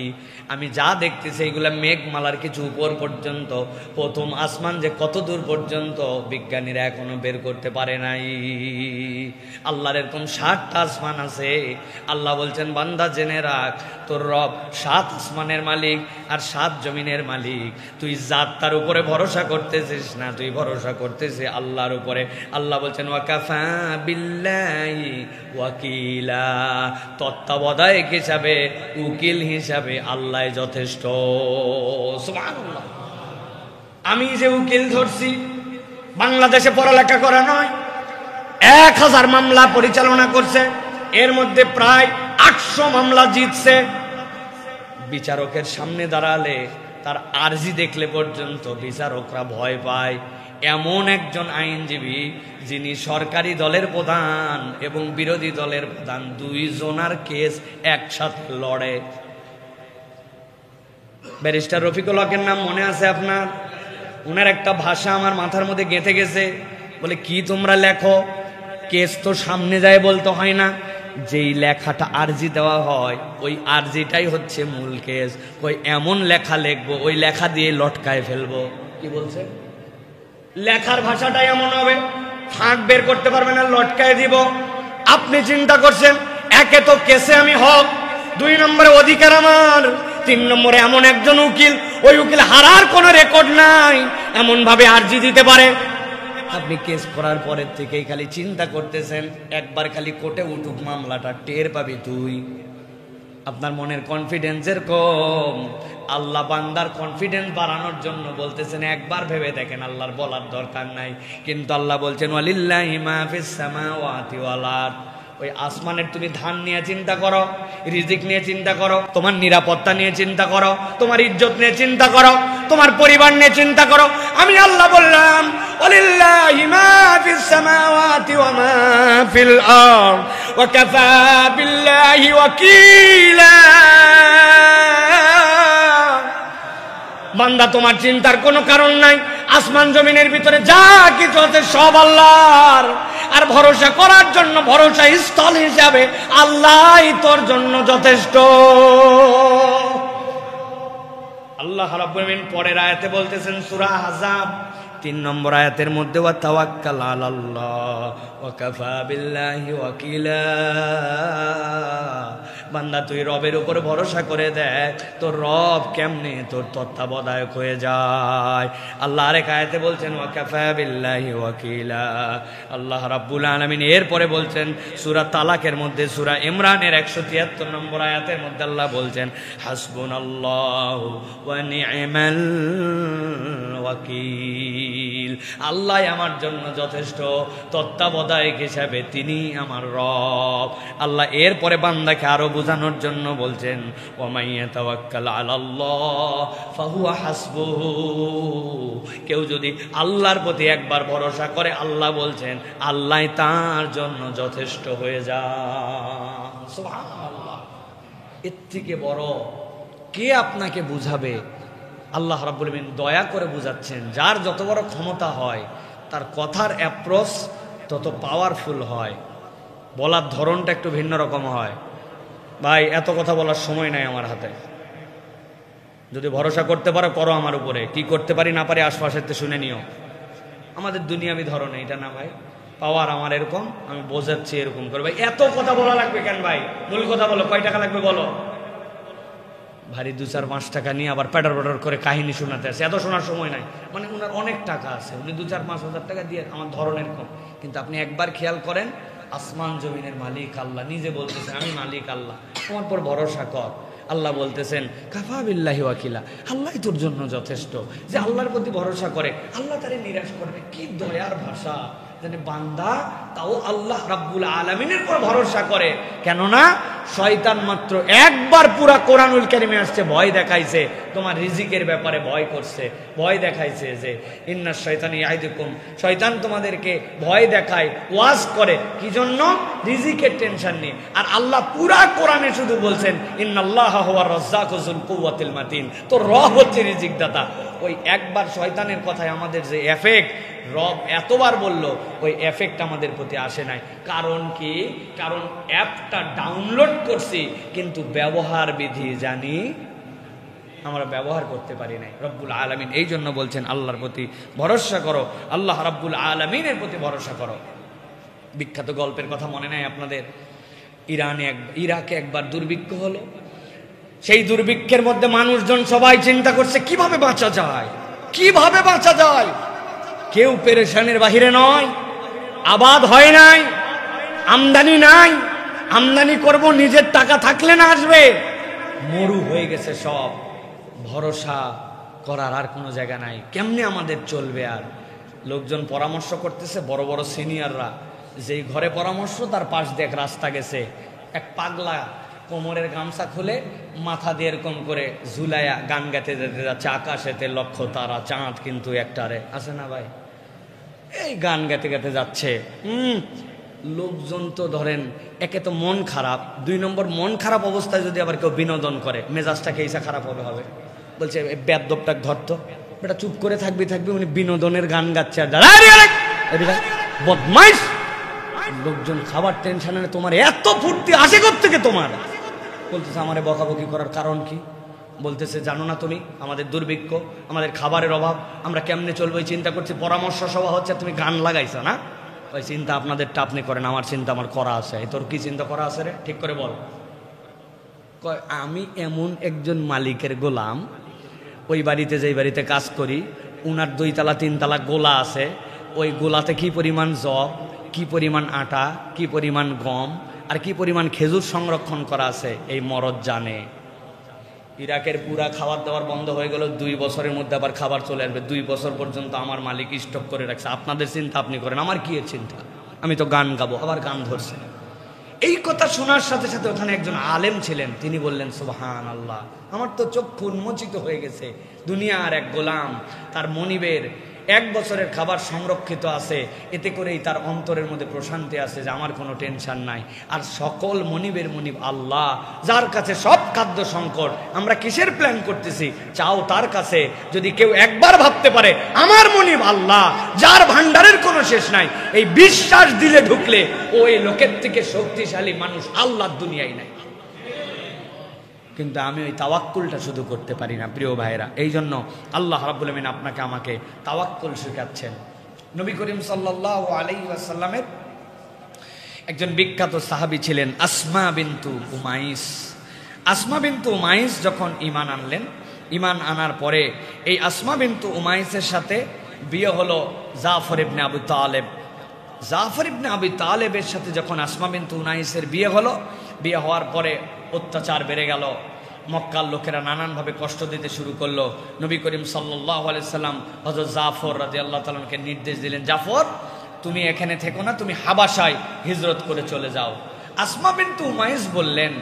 আমি যা দেখতেছি এইগুলা মেঘমালার কিছু উপর পর্যন্ত, প্রথম আসমান যে কত দূর পর্যন্ত বিজ্ঞানীরা এখনো বের করতে পারে নাই। আল্লাহর এরকম 7টা আসমান আছে। আল্লাহ বলছেন বান্দা জেনে রাখ, তোর রব 7 আসমানের মালিক আর 7 জমিনের মালিক। তুই জাতটার উপরে ভরসা করতেছিস না, তুই ভরসা করতেছিস আল্লাহর উপরে। আল্লাহ বলছেন ওয়াকাফা বিল্লাহি ওয়াকিলা, তত্ত্বাবধায়ক হিসাবে, উকিল হিসাবে আল্লাহ যথেষ্ট। সুবহানাল্লাহ। আমি যে উকিল ধরছি, বাংলাদেশে পড়ালেখা করা নয়, 1000 মামলা পরিচালনা করছে, এর মধ্যে প্রায় 800 মামলা জিতছে। বিচারকের সামনে দাঁড়ালে তার আরজি দেখলে পর্যন্ত বিচারকরা ভয় পায়। এমন একজন আইনজীবী যিনি সরকারি দলের প্রধান এবং বিরোধী দলের প্রধান, 2 জনার কেস একসাথে লড়ে। ব্যারিস্টার রফিকুল হকের নাম মনে আছে আপনার? ওনার একটা ভাষা আমার মাথার মধ্যে গেঁথে গেছে। বলে কি তোমরা লেখো, কেস তো সামনে যায় বলতে হয় না, যেই লেখাটা আরজি দেওয়া হয় ওই আরজিটাই হচ্ছে মূল কেস। ওই এমন লেখা লিখবো, ওই লেখা দিয়ে লটকায় ফেলবো। কি বলছে? লেখার ভাষাটাই এমন হবে, ফাঁক বের করতে পারবে না, লটকায় দিব। আপনি চিন্তা করছেন, একে তো কেসে আমি হক, 2 নম্বরে অধিকার আমার, 3 নম্বরে এমন একজন উকিল, ওই উকিল হারার কোনো রেকর্ড নাই, এমন ভাবে আরজি দিতে পারে। আপনি কেস করার পরের থেকেই খালি চিন্তা করতেছেন, একবার খালি কোর্টে উঠুক মামলাটা, টের পাবি তুই। আপনার মনের কনফিডেন্সের কম। আল্লাহ বান্দার কনফিডেন্স বাড়ানোর জন্য বলতেছেন একবার ভেবে দেখেন, আল্লাহর বলার দরকার নাই। কিন্তু আল্লাহ বলছেন ওয়ালিল্লাহি মা ফিস সামাওয়াতি ওয়াল আরদ, ওই আসমানের তুমি ধান নিয়ে চিন্তা করো, রিজিক নিয়ে চিন্তা করো, তোমার নিরাপত্তা নিয়ে চিন্তা করো, তোমার ইজ্জত নিয়ে চিন্তা করো, তোমার পরিবার নিয়ে চিন্তা করো। আমি আল্লাহ বললাম ওয়ালিল্লাহি মা ফিস সামাওয়াতি ওয়া মা ফিল আরদ ওয়া কাফা বিল্লাহি ওয়াকিলা। বান্দা তোমার চিন্তার কোনো কারণ নাই, আসমান জমিনের ভিতরে যা কিছু আছে সব আল্লাহর। আর ভরসা করার জন্য ভরসা স্থল হিসাবে আল্লাহই তোর জন্য যথেষ্ট। আল্লাহ রাব্বুল আলামিন পরের আয়াতে বলতেছেন সূরা আহজাব 3 নম্বর আয়াতের মধ্যে ওয়া তাওয়াক্কাল আলাল্লাহ ওয়া কাফা বিল্লাহি ওয়াকিলা। বান্দা তুই রবের উপর ভরসা করে দেখ, তোর রব কেমনে তোর তত্ত্বাবধায়ক হয়ে যায়। আল্লাহ আরেক আয়াতে বলছেন ওয়া কাফা বিল্লাহি ওয়াকিলা। আল্লাহ রাব্বুল আলামিন এরপরে বলছেন সূরা তালাকের মধ্যে, সূরা ইমরানের 173 নম্বর আয়াতের মধ্যে আল্লাহ বলছেন হাসবুনাল্লাহু ওয়া নি'মাল ওয়াকিল। আল্লাহ আমার জন্য যথেষ্ট, তত্ত্বাবধায়ক হিসাবে তিনি আমার রব। আল্লাহ এরপরে বান্দাকে আরো বোঝানোর জন্য বলছেন ওয়া মাইয়া তাওয়াক্কাল আলাল্লাহ ফাহুয়া হাসবুহু। কেউ যদি আল্লাহর প্রতি একবার ভরসা করে, আল্লাহ বলছেন আল্লাহ তার জন্য যথেষ্ট হয়ে যায়। সুবহানাল্লাহ, এর থেকে বড় কে আপনাকে বুঝাবে? আল্লাহ রাব্বুল আলামিন দয়া করে বুঝাচ্ছেন। যার যত বড় ক্ষমতা হয় তার কথার অ্যাপ্রোচ তত পাওয়ারফুল হয়, বলার ধরনটা একটু ভিন্ন রকম হয়। ভাই এত কথা বলার সময় নাই আমার হাতে, যদি ভরসা করতে পারো করো আমার উপরে, কি করতে পারি না পারি আশপাশের শুনে নিও। আমাদের দুনিয়াবি ধরনে এটা না ভাই, পাওয়ার আমার এরকম, আমি বোঝাচ্ছি এরকম করে। ভাই এত কথা বলা লাগবে কেন ভাই? মূল কথা বলো, কয় টাকা লাগবে বলো। ভারী 2-4-5 টাকা নিয়ে আবার প্যাটার প্যাটার করে কাহিনী শোনাতে আসে, এত শোনার সময় নাই। মানে ওনার অনেক টাকা আছে, উনি 2-4-5 হাজার টাকা দিয়ে আমার ধরনের কম। কিন্তু আপনি একবার খেয়াল করেন, আসমান জমিনের মালিক আল্লাহ নিজে বলতেছেন আমি মালিক আল্লাহ, তোমার পর ভরসা কর। আল্লাহ বলতেছেন কাফা বিল্লাহি ওয়াকিলা, আল্লাহই তোর জন্য যথেষ্ট। যে আল্লাহর প্রতি ভরসা করে আল্লাহ তারে নিরাশ করবে। কি দয়ার ভাষা! জানে বান্দা তাও আল্লাহ রাব্বুল আলামিনের পর ভরসা করে। কেননা শয়তান মাত্র একবার পুরা কোরআনুল কারীমে আসছে, ভয় দেখাইছে তোমার রিজিকের ব্যাপারে, ভয় করছে, ভয় দেখাইছে যে ইন্নাশ শাইতানি ইয়াইদুকুম, শয়তান তোমাদেরকে ভয় দেখায়, ওয়াজ করে কি জন্য? রিজিকের টেনশন নিয়ে। আর আল্লাহ পুরা কোরআনে শুধু বলছেন ইন্নাল্লাহা হুয়ার রাজ্জাকু যুল কুওয়াতিল মাতিন, তো রব হচ্ছে রিজিক দাতা। ওই একবার শয়তানের কথায় আমাদের যে এফেক্ট, রব এতবার বলল, ওই এফেক্ট আমাদের প্রতি আসে নাই। কারণ কি? কারণ অ্যাপটা ডাউনলোড করছি কিন্তু ব্যবহার বিধি জানি আমরা ব্যবহার করতে পারি নাই। রব্বুল আলামিন এই জন্য বলছেন আল্লাহর প্রতি ভরসা করো, আল্লাহ রব্বুল আলামিনের প্রতি ভরসা করো। বিখ্যাত গল্পের কথা মনে নাই আপনাদের? ইরাকে একবার দুর্ভিক্ষ হলো। সেই দুর্ভিক্ষের মধ্যে মানুষজন সবাই চিন্তা করছে কিভাবে বাঁচা যায়, কিভাবে বাঁচা যায়। কেউ পেরেশানের বাহিরে নয়, আবাদ হয় নাই, আমদানি নাই, আমদানি করব নিজের টাকা থাকলে না আসবে, মরু হয়ে গেছে সব, ভরসা করার আর কোনো জায়গা নাই। কেমনে আমাদের চলবে? আর লোকজন পরামর্শ করতেছে, বড় বড় সিনিয়ররা, যেই ঘরে পরামর্শ তার পাশ দিয়ে এক রাস্তা গেছে, এক পাগলা কোমরের গামছা খুলে মাথা দিয়ে এরকম করে ঝুলাইয়া গান গাইতে যেতে যাচ্ছে, আকাশেতে লক্ষ তারা চাঁদ কিন্তু একটারে আছে না ভাই, এই গান গাইতে গাইতে যাচ্ছে। লোকজন তো ধরেন একে তো মন খারাপ, 2 নম্বর মন খারাপ অবস্থায় যদি আবার কেউ বিনোদন করে মেজাজটা কেইসা খারাপ হবে। বলছে বেদবটা ধরতো, এটা চুপ করে থাকবি, উনি বিনোদনের গান গাচ্ছে আর বদমাইশ। লোকজন খাবার টেনশনে তোমার এত ফুর্তি আসে কোত্থেকে তোমার? বলতেছে আমারে বকাবকি করার কারণ কি? বলতেছে জানো না তুমি আমাদের দুর্ভিক্ষ, আমাদের খাবারের অভাব, আমরা কেমনে চলবো এই চিন্তা করছি, পরামর্শ সভা হচ্ছে, তুমি গান লাগাইছো না? ওই চিন্তা আপনাদেরটা আপনি করেন, আমার চিন্তা আমার করা আছে। তোর কি চিন্তা করা আছে রে? ঠিক করে বল। কয় আমি এমন একজন মালিকের গোলাম, ওই বাড়িতে যেই বাড়িতে কাজ করি উনার 2 তলা 3 তলা গোলা আছে, ওই গোলাতে কি পরিমাণ জব, কি পরিমাণ আটা, কি পরিমাণ গম আর কি পরিমাণ খেজুর সংরক্ষণ করা আছে এই মরদ জানে। ইরাকের পুরা খাবার দাবার বন্ধ হয়ে গেল, 2 বছরের মধ্যে আবার খাবার চলে আসবে। 2 বছর পর্যন্ত আমার মালিক স্টক করে রাখছে। আপনাদের চিন্তা আপনি করেন, আমার কি এর চিন্তা? আমি তো গান গাবো, আবার গান ধরছে। এই কথা শোনার সাথে সাথে ওখানে একজন আলেম ছিলেন, তিনি বললেন সুবহানাল্লাহ, আমার তো চক্ষু উন্মোচিত হয়ে গেছে। দুনিয়ার এক গোলাম, তার মনিবের 1 বছরের খাবার সংরক্ষিত আছে, এতে করেই তার অন্তরের মধ্যে প্রশান্তি আছে যে আমার কোনো টেনশন নাই। আর সকল মনিবের মনিব আল্লাহ, যার কাছে সব খাদ্য সংকট। আমরা কিসের প্ল্যান করতেছি? চাও তার কাছে। যদি কেউ একবার ভাবতে পারে আমার মনিব আল্লাহ, যার ভান্ডারের কোনো শেষ নাই, এই বিশ্বাস দিলে ঢুকলে ওই লোকের থেকে শক্তিশালী মানুষ আল্লাহর দুনিয়ায় নাই। কিন্তু আমি ওই তাওয়াক্কুলটা শুধু করতে পারি না প্রিয় ভাইরা। এই জন্য আল্লাহ রাব্বুল আমিন আপনাকে আমাকে তাওয়াক্কুল শেখাচ্ছেন। নবী করিম সাল্লাল্লাহু আলাইহি ওয়াসাল্লামের একজন বিখ্যাত সাহাবী ছিলেন আসমা বিনতু উমাইস। আসমা বিনতু উমাইস যখন ঈমান আনলেন, ঈমান আনার পরে এই আসমা বিনতু উমাইসের সাথে বিয়ে হলো জাফর ইবনে আবু তালেব। জাফর ইবনে আবু তালেবের সাথে যখন আসমা বিনতু উমাইসের বিয়ে হলো, বিয়ে হওয়ার পরে অত্যাচার বেড়ে গেল। মক্কার লোকেরা নানানভাবে কষ্ট দিতে শুরু করলো। নবী করিম সাল্লাল্লাহু আলাইহি সাল্লাম হযরত জাফর রাদিয়াল্লাহু তাআলা কে নির্দেশ দিলেন, জাফর তুমি এখানে থেকো না, তুমি হাবাসায় হিজরত করে চলে যাও। আসমা বিনতু উমাইস বললেন,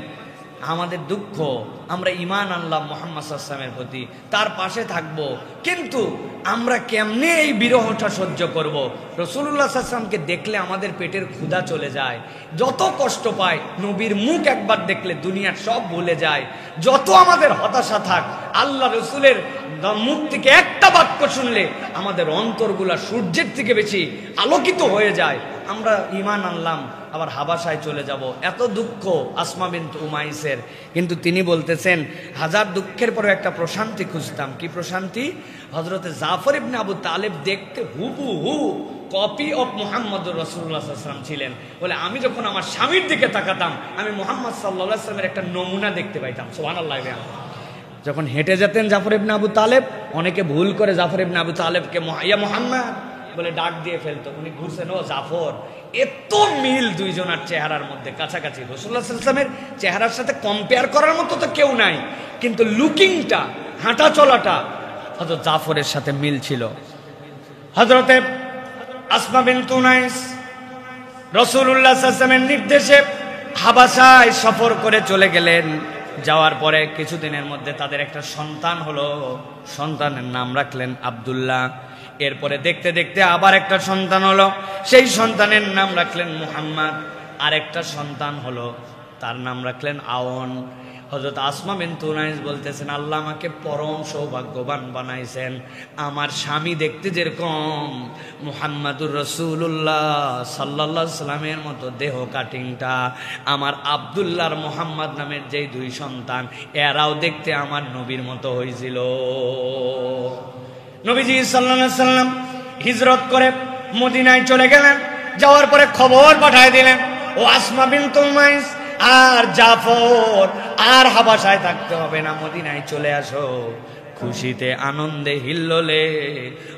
আমাদের দুঃখ, আমরা ঈমান আনলাম মুহাম্মদ সাল্লাল্লাহু আলাইহি ওয়াসাল্লামের প্রতি, তার পাশে থাকব, কিন্তু আমরা কেমনে এই বিরহটা সহ্য করব? রাসূলুল্লাহ সাল্লাল্লাহু আলাইহি ওয়াসাল্লামকে দেখলে আমাদের পেটের ক্ষুধা চলে যায়, যত কষ্ট পায় নবীর মুখ একবার দেখলে দুনিয়ার সব ভুলে যায়। যত আমাদের হতাশা থাক, আল্লাহ রসুলের মুখ থেকে একটা বাক্য শুনলে আমাদের অন্তরগুলা সূর্যের থেকে বেশি আলোকিত হয়ে যায়। আমরা ঈমান আনলাম, আবার হাবাসায় চলে যাব। এত দুঃখ আসমা বিনতু উমাইসের। কিন্তু তিনি বলতেছেন, হাজার দুঃখের পরে একটা প্রশান্তি খুঁজতাম। কি প্রশান্তি? হযরতে জাফর ইবনে আবু তালেব দেখতে হুবহু কপি অফ মুহাম্মদুর রাসূলুল্লাহ সাল্লাল্লাহু আলাইহি ওয়াসাল্লাম ছিলেন। বলে আমি যখন আমার স্বামীর দিকে তাকাতাম, আমি মুহাম্মদ সাল্লাল্লাহু আলাইহি ওয়াসাল্লামের একটা নমুনা দেখতে পাইতাম। সুবহানাল্লাহ। যখন হেঁটে যেতেন জাফর ইবনে আবু তালেব, অনেকে ভুল করে জাফর ইবনে আবু তালেবকে ইয়া মুহাম্মদ বলে ডাক দিয়ে ফেলতো। উনি ঘুরছেন, ও জাফর। এত মিল দুইজনের চেহারার মধ্যে, কাছাকাছি। রাসূলুল্লাহ সাল্লাল্লাহু আলাইহি ওয়াসাল্লামের চেহারার সাথে কম্পেয়ার করার মতো তো কেউ নাই, কিন্তু লুকিংটা, হাঁটা চলাটা হযরত জাফরের সাথে মিল ছিল। হযরতে আসমা বিনতু উমাইস রাসূলুল্লাহ সাল্লাল্লাহু আলাইহি ওয়াসাল্লামের নির্দেশে হাবাসায় সফর করে চলে গেলেন। যাওয়ার পরে কিছুদিনের মধ্যে তাদের একটা সন্তান হলো। সন্তানের নাম রাখলেন আব্দুল্লাহ। এরপরে দেখতে দেখতে আবার একটা সন্তান হলো, সেই সন্তানের নাম রাখলেন মুহাম্মদ। আরেকটা সন্তান হলো, তার নাম রাখলেন আওন। হযরত আসমা বিনতু উমাইস বলতেছেন, আল্লাহ আমাকে পরম সৌভাগ্যবান বানাইছেন। আমার স্বামী দেখতে যেরকম মুহাম্মাদুর রাসূলুল্লাহ সাল্লাল্লাহু আলাইহি সাল্লামের মতো দেহ কাটিংটা, আমার আব্দুল্লাহর মুহাম্মদ নামের যেই 2 সন্তান, এরাও দেখতে আমার নবীর মতো হয়েছিল। নবীজি সাল্লাল্লাহু আলাইহি সাল্লাম হিজরত করে মদিনায় চলে গেলেন। যাওয়ার পরে খবর পাঠিয়ে দিলেন, ও আসমা বিনতু উমাইস আর জাফর, আর হাবাসায় থাকতে হবে না, মদিনায় চলে আসো। খুশিতে আনন্দে হিল্লোলে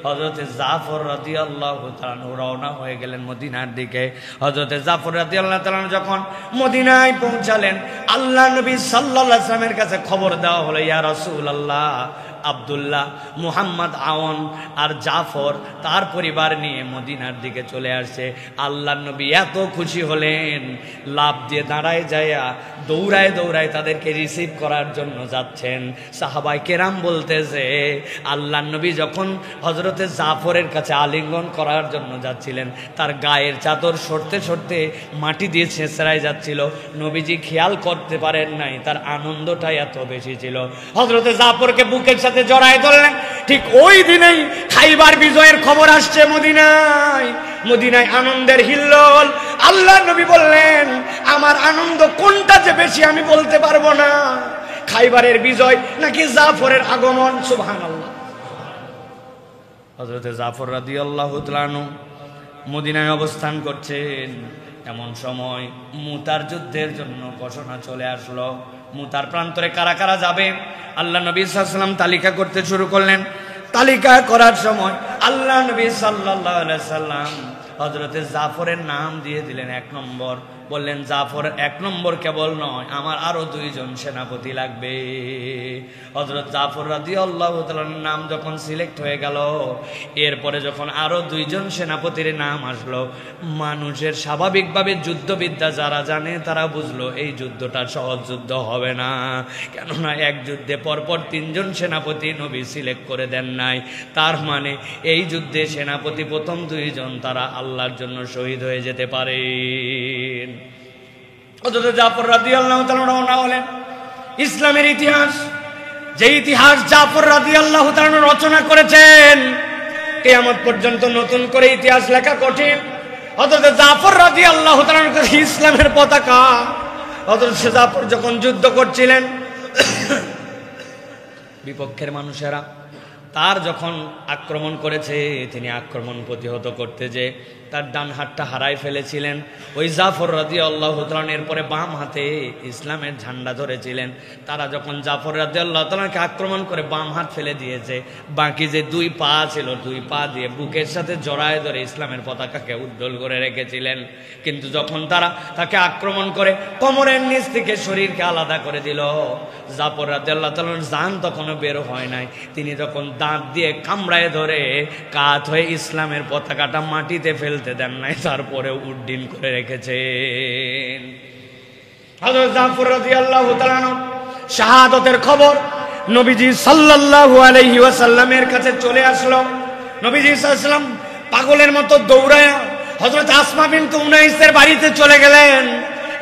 হযরতে জাফর রাদিয়াল্লাহু তাআলা রওনা হয়ে গেলেন মদিনার দিকে। হযরতে জাফর রাদিয়াল্লাহু তাআলা যখন মদিনায় পৌঁছালেন, আল্লাহ নবী সাল্লাল্লাহু আলাইহি ওয়াসাল্লামের কাছে খবর দেওয়া হলো, ইয়া রাসূলুল্লাহ, আব্দুল্লাহ, মুহাম্মদ, আওন আর জাফর তার পরিবার নিয়ে মদিনার দিকে চলে আসছে। আল্লাহ নবী এত খুশি হলেন, লাফ দিয়ে দাঁড়ায় যায়া দৌড়ায় দৌড়ায় তাদেরকে রিসিভ করার জন্য যাচ্ছেন। সাহাবায়ে কেরাম বলতেছে, আল্লাহ নবী যখন হযরতে জাফরের কাছে আলিঙ্গন করার জন্য যাচ্ছিলেন, তার গায়ের চাদর সরতে সরতে মাটি দিয়ে ছেঁচড়ায় যাচ্ছিল। নবীজি খেয়াল করতে পারেন নাই, তার আনন্দটাই এত বেশি ছিল। হযরতে জাফরকে বুকের সাথে জড়ায় ধরলেন। ঠিক ওই দিনেই খাইবার বিজয়ের খবর আসছে মদিনায়। মদিনায় আনন্দের হিল্লোল। আল্লাহ নবী বললেন, আমার আনন্দ কোনটা যে বেশি আমি বলতে পারবো না, খাইবারের বিজয় নাকি জাফরের আগমন। সুবহানাল্লাহ। হযরতে জাফর রাদিয়াল্লাহু তাআলা মদিনায় অবস্থান করছেন। এমন সময় মুতার যুদ্ধের জন্য ঘোষণা চলে আসলো। মুতার প্রান্তরে কারা কারা যাবে, আল্লাহ নবী সাল্লাল্লাহু আলাইহি ওয়াসাল্লাম তালিকা করতে শুরু করলেন। তালিকা করার সময় আল্লাহ নবী সাল্লাল্লাহু আলাইহি ওয়াসাল্লাম হযরতে জাফরের নাম দিয়ে দিলেন 1 নম্বর। বললেন জাফর 1 নম্বর কেবল নয়, আমার আরো 2 জন সেনাপতি লাগবে। হযরত জাফর রাদিয়াল্লাহু তাআলার নাম যখন সিলেক্ট হয়ে গেল, এরপরে যখন আরো 2 জন সেনাপতির নাম আসলো, মানুষের স্বাভাবিকভাবে যুদ্ধবিদ্যা যারা জানে তারা বুঝলো এই যুদ্ধটা সহজ যুদ্ধ হবে না। কেননা এক যুদ্ধে পরপর 3 জন সেনাপতি নবী সিলেক্ট করে দেন নাই। তার মানে এই যুদ্ধে সেনাপতি প্রথম 2 জন তারা আল্লাহর জন্য শহীদ হয়ে যেতে পারে। হযরত জাফর রাদিয়াল্লাহু তাআলা রওনা হলেন। ইসলামের ইতিহাস, যে ইতিহাস জাফর রাদিয়াল্লাহু তাআলা রচনা করেছেন, কিয়ামত পর্যন্ত নতুন করে ইতিহাস লেখা কঠিন। হযরত জাফর রাদিয়াল্লাহু তাআলার কাছে ইসলামের পতাকা। হযরত জাফর যখন যুদ্ধ করছিলেন, বিপক্ষের মানুষেরা তার যখন আক্রমণ করেছে, তিনি আক্রমণ প্রতিহত করতে যে তার ডান হাতটা হারাই ফেলেছিলেন। ওই জাফর রাদিয়াল্লাহু তাআলা এরপরে বাম হাতে ইসলামের ঝান্ডা ধরেছিলেন। তারা যখন জাফর রাদিয়াল্লাহু তাআলাকে আক্রমণ করে বাম হাত ফেলে দিয়েছে, বাকি যে 2 পা ছিল, 2 পা দিয়ে বুকের সাথে জড়ায় ধরে ইসলামের পতাকাকে উজ্জ্বল করে রেখেছিলেন। কিন্তু যখন তারা তাকে আক্রমণ করে কোমরের নিচ থেকে শরীরকে আলাদা করে দিল, জাফর রাদিয়াল্লাহু তাআলার জান তখনও বের হয় নাই। তিনি যখন দাঁত দিয়ে কামড়ায় ধরে কাত হয়ে ইসলামের পতাকাটা মাটিতে ফেলতে দেন নাই, তারপরে উড্ডীন করে রেখেছেন। হযরত জাফর রাদিয়াল্লাহু তাআলা শাহাদাতের খবর নবীজি সাল্লাল্লাহু আলাইহি ওয়াসাল্লামের কাছে চলে আসলো। নবীজি সাল্লাল্লাহু আলাইহি ওয়াসাল্লাম পাগলের মতো দৌড়ায় হযরত আসমা বিনতে উনাইসের বাড়িতে চলে গেলেন।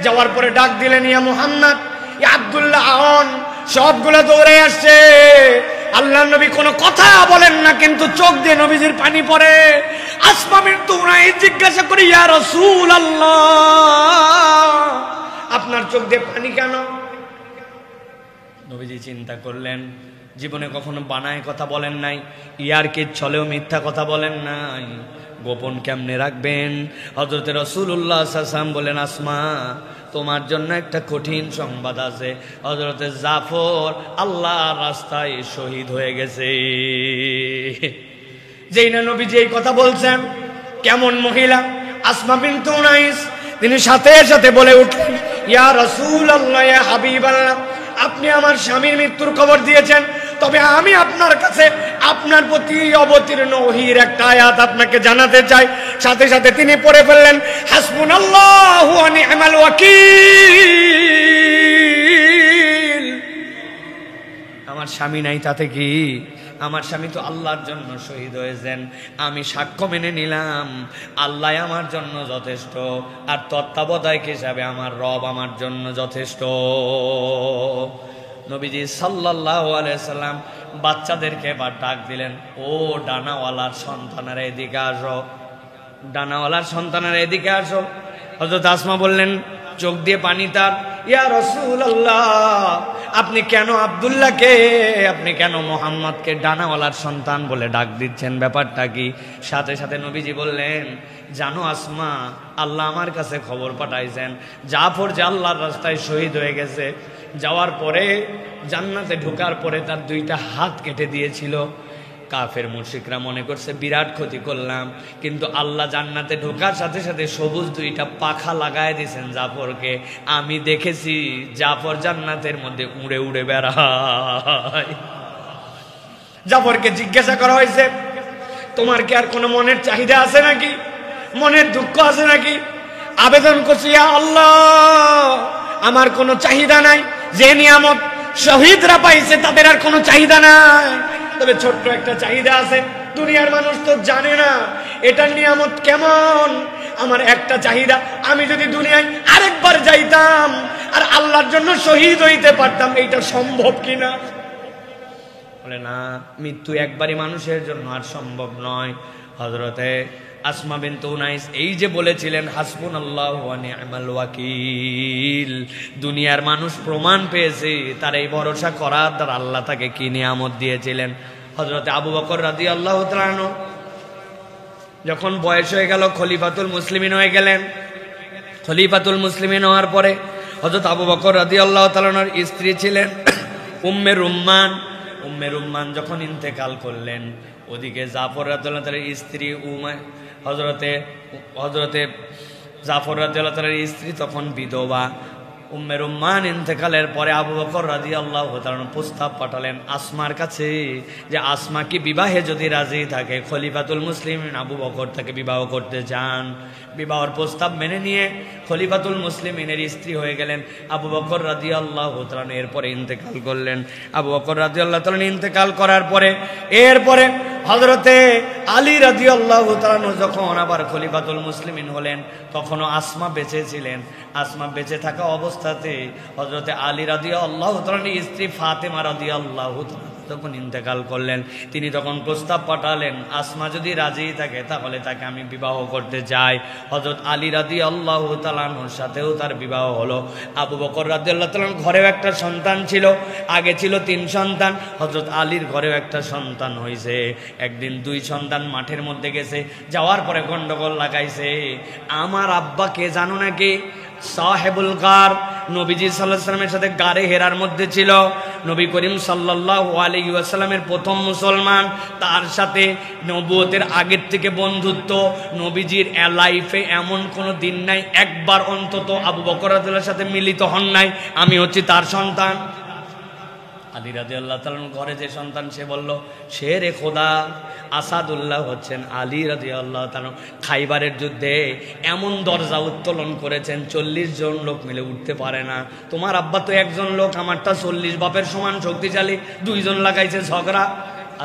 যাওয়ার পরে ডাক দিলেন, ইয়া মুহাম্মদ, ইয়া আব্দুল্লাহ, আন। সবগুলো দৌড়ে আসছে। আল্লাহর নবী কোনো কথা বলেন না, কিন্তু চোখ দিয়ে নবীজির পানি পড়ে। আসমা বিনতে উনাইস জিজ্ঞাসা করে, ইয়া রাসূলুল্লাহ, আপনার চোখ দিয়ে পানি কেন? নবীজি চিন্তা করলেন, জীবনে কখনো বানায় কথা বলেন নাই, ইয়ারকির ছলেও মিথ্যা কথা বলেন নাই, গোপন কেমনে রাখবেন? হযরত রাসূলুল্লাহ সাল্লাল্লাহু আলাইহি ওয়াসাল্লাম বলেন, আসমা, তোমার জন্য একটা কঠিন সংবাদ আছে। হযরত জাফর আল্লাহর রাস্তায় শহীদ হয়ে গেছে। যেই না নবীজি এই কথা বলছেন, কেমন মহিলা আসমা বিনতে উনাইস, তিনি সাথে সাথে বলে উঠলেন, ইয়া রাসূলুল্লাহ, ইয়া হাবিবাল্লাহ, আপনি আমার স্বামীর মৃত্যুর খবর দিয়েছেন, তবে আমি আপনার কাছে আপনার প্রতি অবতীর্ণ ওহীর একটা আয়াত আপনাকে জানাতে চাই। সাথে সাথে তিনি পড়ে ফেললেন, হাসবুনাল্লাহু ওয়া নি'মাল ওয়াকিল। আমার স্বামী নাই তাতে কি? আমার স্বামী তো আল্লাহর জন্য শহীদ হয়েছেন। আমি সাক্ষ্য মেনে নিলাম আল্লাহ আমার জন্য যথেষ্ট, আর তত্ত্বাবধায়ক হিসাবে আমার রব আমার জন্য যথেষ্ট। নবীজি সাল্লাল্লাহু আলাইহি সাল্লাম বাচ্চাদেরকে এবার ডাক দিলেন, ও ডানাওয়ালার সন্তানেরা এদিকে আসো, ডানাওয়ালার সন্তানেরা এদিকে আসো। হযরত আসমা বললেন, চোখ দিয়ে পানি তার, ইয়া রাসূলুল্লাহ, আপনি কেন আব্দুল্লাহকে, আপনি কেন মুহাম্মদকে ডানাওয়ালার সন্তান বলে ডাক দিচ্ছেন, ব্যাপারটা কি? সাথে সাথে নবীজি বললেন, জানো আসমা, আল্লাহ আমার কাছে খবর পাঠাইছেন জাফর যে আল্লাহর রাস্তায় শহীদ হয়ে গেছে। যাওয়ার পরে জান্নাতে ঢোকার পরে তার 2টা হাত কেটে দিয়েছিল। কাফের মুশরিকরা মনে করছে বিরাট ক্ষতি করলাম, কিন্তু আল্লাহ জান্নাতে ঢোকার সাথে সাথে সবুজ 2টা পাখা লাগায় দিয়েছেন জাফরকে। আমি দেখেছি জাফর জান্নাতের মধ্যে উড়ে উড়ে বেড়ায়। জাফরকে জিজ্ঞাসা করা হয়েছে, তোমার কি আর কোনো মনের চাহিদা আছে নাকি, মনের দুঃখ আছে নাকি? আবেদন করছি, ইয়া আল্লাহ, আমার কোনো চাহিদা নাই, যে নিয়ামত শহীদরা পাইছে তাদের আর কোনো চাহিদা নাই, তবে ছোট্ট একটা চাহিদা আছে। দুনিয়ার মানুষ তো জানে না এটার নিয়ামত কেমন। আমার একটা চাহিদা, আমি যদি দুনিয়ায় আরেকবার যাইতাম আর আল্লাহর জন্য শহীদ হইতে পারতাম, এইটা সম্ভব কিনা? বলে না, মৃত্যু একবারই মানুষের জন্য, আর সম্ভব নয়। হযরতে আসমা বিনতে উনাইস এই যে বলেছিলেন, হাসবুনাল্লাহু ওয়া নি'মাল ওয়াকিল, দুনিয়ার মানুষ প্রমাণ পেয়েছে তার এই ভরসা করার দ্বারা আল্লাহ তাকে কি নিয়ামত দিয়েছিলেন। হযরতে আবু বকর রাদিয়াল্লাহু তাআলা আনহু যখন বয়স হয়ে গেল, খলিফাতুল মুসলিমিন হয়ে গেলেন। খলিফাতুল মুসলিমিন হওয়ার পরে হযরত আবু বকর রাদিয়াল্লাহু তাআলা আনহুর স্ত্রী ছিলেন উম্মে রুম্মান। উম্মে রুম্মান যখন ইন্তেকাল করলেন, ওদিকে জাফর রাদিয়াল্লাহু তাআলার স্ত্রী হযরতে জাফর রাদিয়াল্লাহু তাআলার স্ত্রী তখন বিধবা। উম্মে রুম্মান ইন্তেকালের পরে আবু বকর রাদিয়াল্লাহু তাআলা প্রস্তাব পাঠালেন আসমার কাছে যে আসমা কি বিবাহে যদি রাজি থাকে খলিফাতুল মুসলিমিন আবু বকর তাকে বিবাহ করতে চান। বিবাহের প্রস্তাব মেনে নিয়ে খলিফাতুল মুসলিমিনের স্ত্রী হয়ে গেলেন আবু বকর রাদিয়াল্লাহু তাআলা। এরপরে ইন্তেকাল করলেন। আবু বকর রাদিয়াল্লাহু তাআলা ইন্তেকাল করার পরে এরপরে হযরতে আলী রাদিয়াল্লাহু তাআলা যখন আবার খলিফাতুল মুসলিমিন হলেন তখনও আসমা বেঁচে ছিলেন। আসমা বেঁচে থাকা অবস্থাতে হযরতে আলী রাদিয়াল্লাহু তাআলার স্ত্রী ফাতেমা রাদিয়াল্লাহু তাআলা যখন ইন্তেকাল করলেন তিনি তখন প্রস্তাব পাঠালেন আসমা যদি রাজি থাকে তাহলে তাকে আমি বিবাহ করতে চাই। হযরত আলী রাদিয়াল্লাহু তাআলার সাথেও তার বিবাহ হলো। আবু বকর রাদিয়াল্লাহু তাআলার ঘরেও একটা সন্তান ছিল, আগে ছিল 3 সন্তান, হযরত আলীর ঘরেও একটা সন্তান হয়েছে। একদিন 2 সন্তান মাঠের মধ্যে গেছে, যাওয়ার পরে গন্ডগোল লাগাইছে। আমার আব্বাকে জানো নাকি? সাহেবুল গার, নবীজি সাল্লাল্লাহু আলাইহি ওয়াসাল্লামের সাথে গারে হেরার মধ্যে ছিল। নবী করিম সাল্লাল্লাহু আলাইহি ওয়াসাল্লামের প্রথম মুসলমান, তার সাথে নবুয়তের আগের থেকে বন্ধুত্ব। নবীজির লাইফে এমন কোনো দিন নাই একবার অন্তত আবু বকর রাদিয়াল্লাহু সাথে মিলিত হন নাই। আমি হচ্ছি তার সন্তান। আলী রাদিয়াল্লাহু তাআলার ঘরে যে সন্তান সে বলল শেরে খোদা আসাদুল্লাহ হচ্ছেন আলী রাদিয়াল্লাহু তাআলা। খাইবারের যুদ্ধে এমন দরজা উত্তোলন করেছেন 40 জন লোক মিলে উঠতে পারে না। তোমার আব্বা তো একজন লোক, আমারটা 40 বাপের সমান শক্তিশালী, 2 জন লাগাইছে ঝগড়া।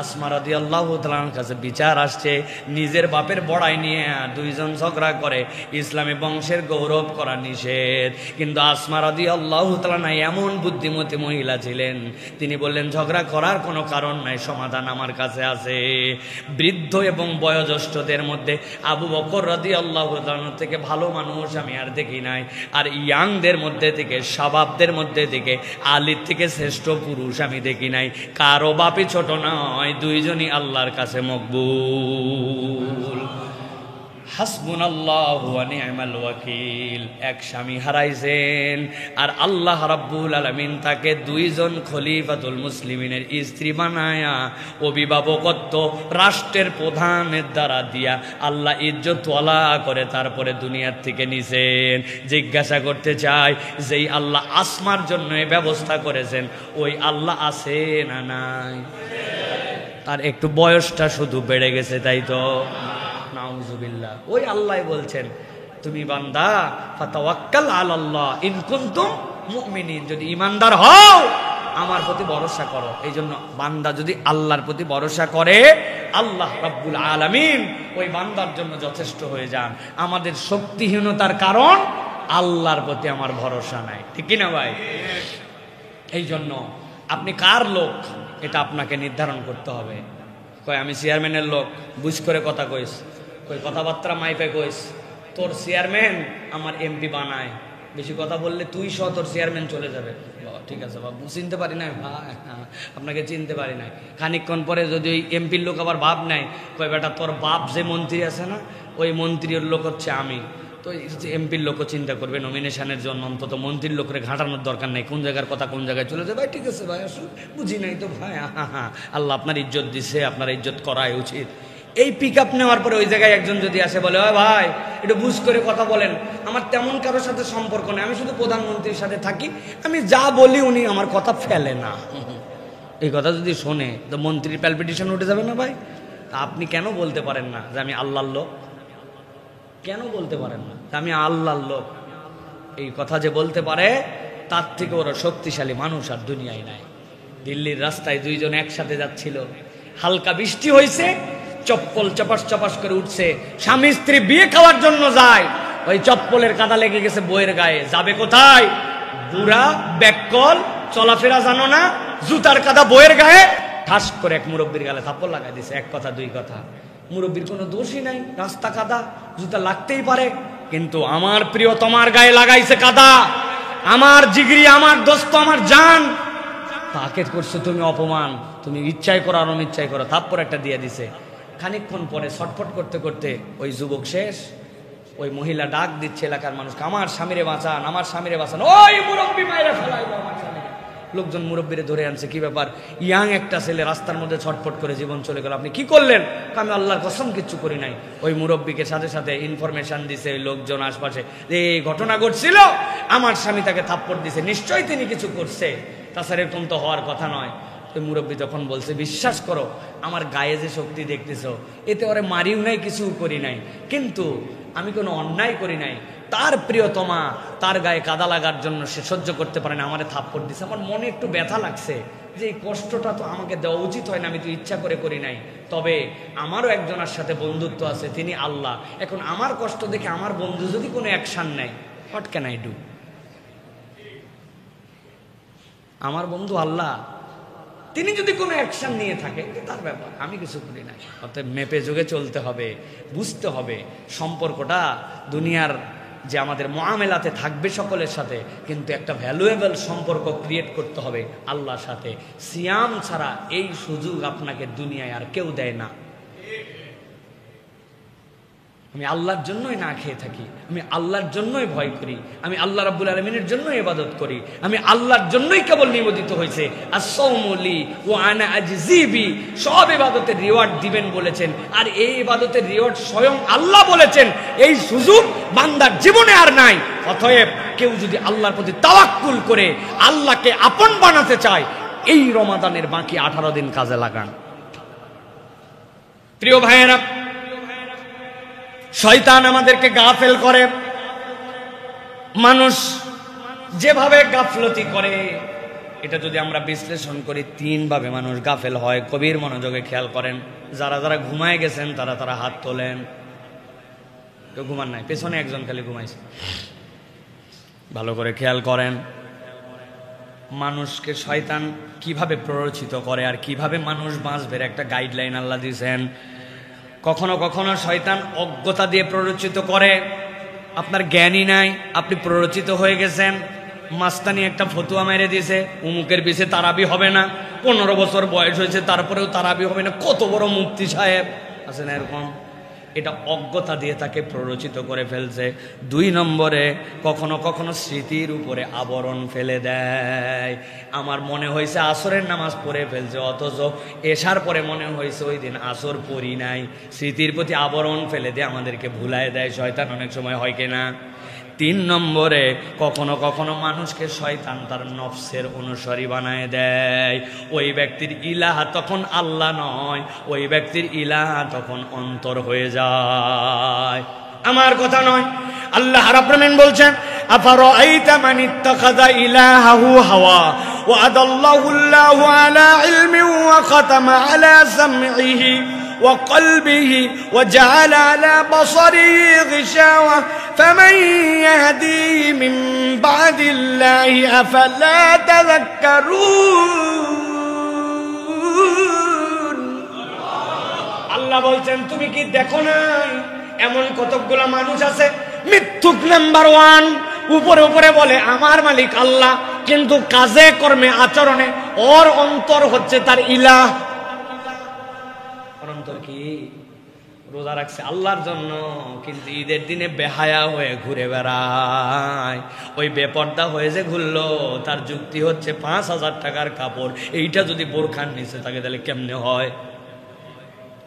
আসমা রাদিয়াল্লাহু তাআলার কাছে বিচার আসছে, নিজের বাপের বড়াই নিয়ে 2 জন ঝগড়া করে, ইসলামী বংশের গৌরব করা নিষেধ। কিন্তু আসমা রাদিয়াল্লাহু তাআলা এমন বুদ্ধিমতী মহিলা ছিলেন, তিনি বললেন ঝগড়া করার কোনো কারণ নাই, সমাধান আমার কাছে আছে। বৃদ্ধ এবং বয়োজ্যেষ্ঠদের মধ্যে আবু বকর রাদিয়াল্লাহু তাআলা থেকে ভালো মানুষ আমি আর দেখি নাই। আর ইয়াংদের মধ্যে থেকে, শাবাবদের মধ্যে থেকে আলীর থেকে শ্রেষ্ঠ পুরুষ আমি দেখি নাই। কারো বাপই ছোট নয়, 2 জনই আল্লাহর কাছে মকবুল। হাসবুনাল্লাহু ওয়া নি'মাল ওয়াকিল। এক স্বামী হারাইছেন আর আল্লাহ রাব্বুল আলামিন তাকে 2 জন খলিফাতুল মুসলিমিনের স্ত্রী বানায়া অভিভাবকত্ব রাষ্ট্রের প্রধানের দ্বারা দিয়া আল্লাহ ইজ্জতওয়ালা করে তারপরে দুনিয়ার থেকে নিছেন। জিজ্ঞাসা করতে চাই, যেই আল্লাহ আসমার জন্য এই ব্যবস্থা করেছেন ওই আল্লাহ আছে না নাই? আর একটু বয়সটা শুধু বেড়ে গেছে, তাই তো? নাউজুবিল্লাহ। ওই আল্লাহ বলছেন তুমি বান্দা ফাতাওয়াক্কাল আলাল্লাহ ইন কুনতুম মুমিনিন, যদি ঈমানদার হও আমার প্রতি ভরসা করো। এই জন্য বান্দা যদি আল্লাহর প্রতি ভরসা করে আল্লাহ রাব্বুল আলামিন ওই বান্দার জন্য যথেষ্ট হয়ে যান। আমাদের শক্তিহীনতার কারণ আল্লাহর প্রতি আমার ভরসা নাই, ঠিক কি না ভাই? এই জন্য আপনি কার লোক এটা আপনাকে নির্ধারণ করতে হবে। কয় আমি চেয়ারম্যানের লোক, বুঝ করে কথা কইস, কই কথাবার্তা মাইপে কইস। তোর চেয়ারম্যান আমার এমপি বানায়, বেশি কথা বললে তুই সহ তোর চেয়ারম্যান চলে যাবে। ঠিক আছে বাবু, চিনতে পারি নাই ভাই, আপনাকে চিনতে পারি নাই। খানিকক্ষণ পরে যদি ওই এমপির লোক আবার ভাব নেয়, কয় বেটা তোর বাপ যে মন্ত্রী আছে না, ওই মন্ত্রীর লোক হচ্ছে আমি। তো এমপির লোকও চিন্তা করবে নমিনেশনের জন্য, অন্তত মন্ত্রীর লোকের ঘাটানোর দরকার নেই কোন জায়গার কথা কোন জায়গায় চলে যায়। ভাই ঠিক আছে ভাই, আসলে বুঝি নাই তো ভাই, আল্লাহ আপনার ইজ্জত দিছে, আপনার ইজ্জত করাই উচিত। এই পিক আপ নেওয়ার পরে ওই জায়গায় একজন যদি আসে বলে ওই ভাই একটু বুঝ করে কথা বলেন, আমার তেমন কারোর সাথে সম্পর্ক নেই, আমি শুধু প্রধানমন্ত্রীর সাথে থাকি, আমি যা বলি উনি আমার কথা ফেলে না, এই কথা যদি শোনে তো মন্ত্রীর প্যালপিটেশন উঠে যাবে না ভাই? আপনি কেন বলতে পারেন না যে আমি আল্লাহর লোক? কেন বলতে পারেন না আমি আল্লাহর লোক? এই কথা যে বলতে পারে তার থেকে ওরা শক্তিশালী মানুষ আর দুনিয়ায় নাই। দিল্লির রাস্তায় 2 জন একসাথে যাচ্ছিল, হালকা বৃষ্টি হয়েছে, চপ্পল চপাস চপাস করে উঠছে, স্বামী স্ত্রী বিয়ে খাওয়ার জন্য যায়, ওই চপ্পলের কাদা লেগে গেছে বইয়ের গায়ে, যাবে কোথায়? বুড়া ব্যাককল, চলাফেরা জানো না, জুতার কাদা বইয়ের গায়ে, ঠাস করে এক মুরব্বীর গালে থাপ্পড় লাগাই দিছে। 1 কথা 2 কথা, মুরব্বীর কোনো দোষই নাই, রাস্তা কাদা, জুতা লাগতেই পারে, কিন্তু আমার প্রিয় তোমার গায়ে লাগাইছে কাদা, আমার জিগরি, আমার দোস্ত, আমার জান, তাকে করছো তুমি অপমান, তুমি ইচ্ছাই করো আর অনিচ্ছাই করো, থাপ্পড় একটা দিয়ে দিছে। খানিকক্ষণ পরে ছটফট করতে করতে ওই যুবক শেষ, ওই মহিলা ডাক দিচ্ছে এলাকার মানুষকে, আমার স্বামীরে বাঁচান, আমার স্বামীরে বাঁচান, ওই মুরব্বী মায়েরা ফেলাইলো আমার স্বামী। লোকজন মুরব্বীরে ধরে আনছে, কি ব্যাপার, ইয়াং একটা ছেলে রাস্তার মধ্যে ছটফট করে জীবন চলে গেল, আপনি কি করলেন? আমি আল্লাহর কসম কিচ্ছু করি নাই। ওই মুরব্বীকে সাথে সাথে ইনফরমেশন দিছে ওই লোকজন আশপাশে, এই ঘটনা ঘটছিল, আমার স্বামী তাকে থাপ্পড় দিছে, নিশ্চয়ই তিনি কিছু করছে, তাছাড়া এরকম তো হওয়ার কথা নয়। ওই মুরব্বী তখন বলছে, বিশ্বাস করো আমার গায়ে যে শক্তি দেখতেছ, এতে ওরে মারিও নাই, কিছু করি নাই, কিন্তু আমি কোনো অন্যায় করি নাই। তার প্রিয়তমা তার গায়ে কাদা লাগার জন্য সে সহ্য করতে পারে না, আমারে থাপ্পড় দিছে। আমার মনে একটু ব্যথা লাগছে যে এই কষ্টটা তো আমাকে দেওয়া উচিত হয় না, আমি তো ইচ্ছা করে করি নাই। তবে আমারও একজনের সাথে বন্ধুত্ব আছে, তিনি আল্লাহ। এখন আমার কষ্ট দেখে আমার বন্ধু যদি কোনো অ্যাকশন নেয়, হোয়াট ক্যান আই ডু? আমার বন্ধু আল্লাহ, তিনি যদি কোনো অ্যাকশন নিয়ে থাকে তার ব্যাপার, আমি কিছু করি নাই। অতএব মেপে যোগে চলতে হবে, বুঝতে হবে সম্পর্কটা দুনিয়ার যে আমাদের মুআমেলাতে থাকবে সকলের সাথে, কিন্তু একটা ভ্যালুয়েবল সম্পর্ক ক্রিয়েট করতে হবে আল্লাহর সাথে। সিয়াম ছাড়া এই সুযোগ আপনাকে দুনিয়ায় আর কেউ দেয় না। আমি আল্লাহর জন্যই না খেয়ে থাকি, আমি আল্লাহর জন্যই ভয় করি, আমি আল্লাহ রাব্বুল আলামিনের জন্যই ইবাদত করি, আমি আল্লাহর জন্যই কেবল নিবেদিত হয়েছে। as-sawmu li wa ana ajzi bi, সব ইবাদতের রিওয়ার্ড দিবেন বলেছেন, আর এই ইবাদতের রিওয়ার্ড স্বয়ং আল্লাহ বলেছেন। এই সুযোগ বান্দার জীবনে আর নাই। অতএব কেউ যদি আল্লাহর প্রতি তাওয়াক্কুল করে আল্লাহকে আপন বানাতে চায়, এই রমাদানের বাকি 18 দিন কাজে লাগান। প্রিয় ভাইয়েরা, শয়তান আমাদেরকে গাফেল করে। মানুষ যেভাবে গাফলতি করে, এটা যদি আমরা বিশ্লেষণ করি, 3 ভাবে মানুষ গাফেল হয়। কবির মনোযোগে খেয়াল করেন। যারা যারা ঘুমায় গেছেন তারা তারা হাত তোলেন। কেউ ঘুমান নাই, পেছনে একজন খালি ঘুমাইছে। ভালো করে খেয়াল করেন, মানুষকে শয়তান কিভাবে প্ররোচিত করে আর কিভাবে মানুষ বাঁচবে একটা গাইডলাইন আল্লাহ দিয়েছেন। কখনো কখনো শয়তান অজ্ঞতা দিয়ে প্ররোচিত করে। আপনার জ্ঞানই নাই, আপনি প্ররোচিত হয়ে গেছেন। মাস্তানি একটা ফতুয়া মেরে দিয়েছে, উমুকের পিছে তারাবি হবে না, 15 বছর বয়স হয়েছে তারপরেও তারাবি হবে না। কত বড় মুফতি সাহেব আছে না এরকম? এটা অজ্ঞতা দিয়ে তাকে প্ররোচিত করে ফেলছে। 2 নম্বরে কখনো কখনো স্মৃতির উপরে আবরণ ফেলে দেয়। আমার মনে হয়েছে আসরের নামাজ পড়ে ফেলছে, অথচ এশার পরে মনে হয়েছে ওই দিন আসর পড়ি নাই। স্মৃতির প্রতি আবরণ ফেলে দিয়ে আমাদেরকে ভুলায় দেয় শয়তান, অনেক সময় হয় কিনা। 3 নম্বরে কখনো কখনো মানুষকে শয়তান তার নফসের অনুসারী বানায় দেয়। ওই ব্যক্তির ইলাহ তখন আল্লাহ নয়, ওই ব্যক্তির ইলাহ তখন অন্তর হয়ে যায়। আমার কথা নয়, আল্লাহ রাব্বুল আলামিন বলছেন, আফারাআইতা মান ইত্তাখাযা ইলাহাহু হাওয়া ওয়া আদাল্লাহু আল্লাহু আলা ইলমিন ওয়া খাতামা আলা সামইহি وقلبه وجعل على بصره غشاوة فمن يهدي من بعد الله أفلا تذكرون। আল্লাহ বলছেন, তুমি কি দেখো নাই এমন কতকগুলো মানুষ আছে, মিথ্যুক নাম্বার 1, উপরে উপরে বলে আমার মালিক আল্লাহ, কিন্তু কাজে কর্মে আচরণে ওর অন্তর হচ্ছে তার ইলাহ। অন্তর কি? রোজা রাখছে আল্লাহর জন্য, কিন্তু ঈদের দিনে বেহায়া হয়ে ঘুরে বেড়ায়। ওই বেপর্দা হয়ে যে ঘুরলো, তার যুক্তি হচ্ছে 5000 টাকার কাপড়, এইটা যদি বোরখার নিচে থাকে তাহলে কেমনে হয়?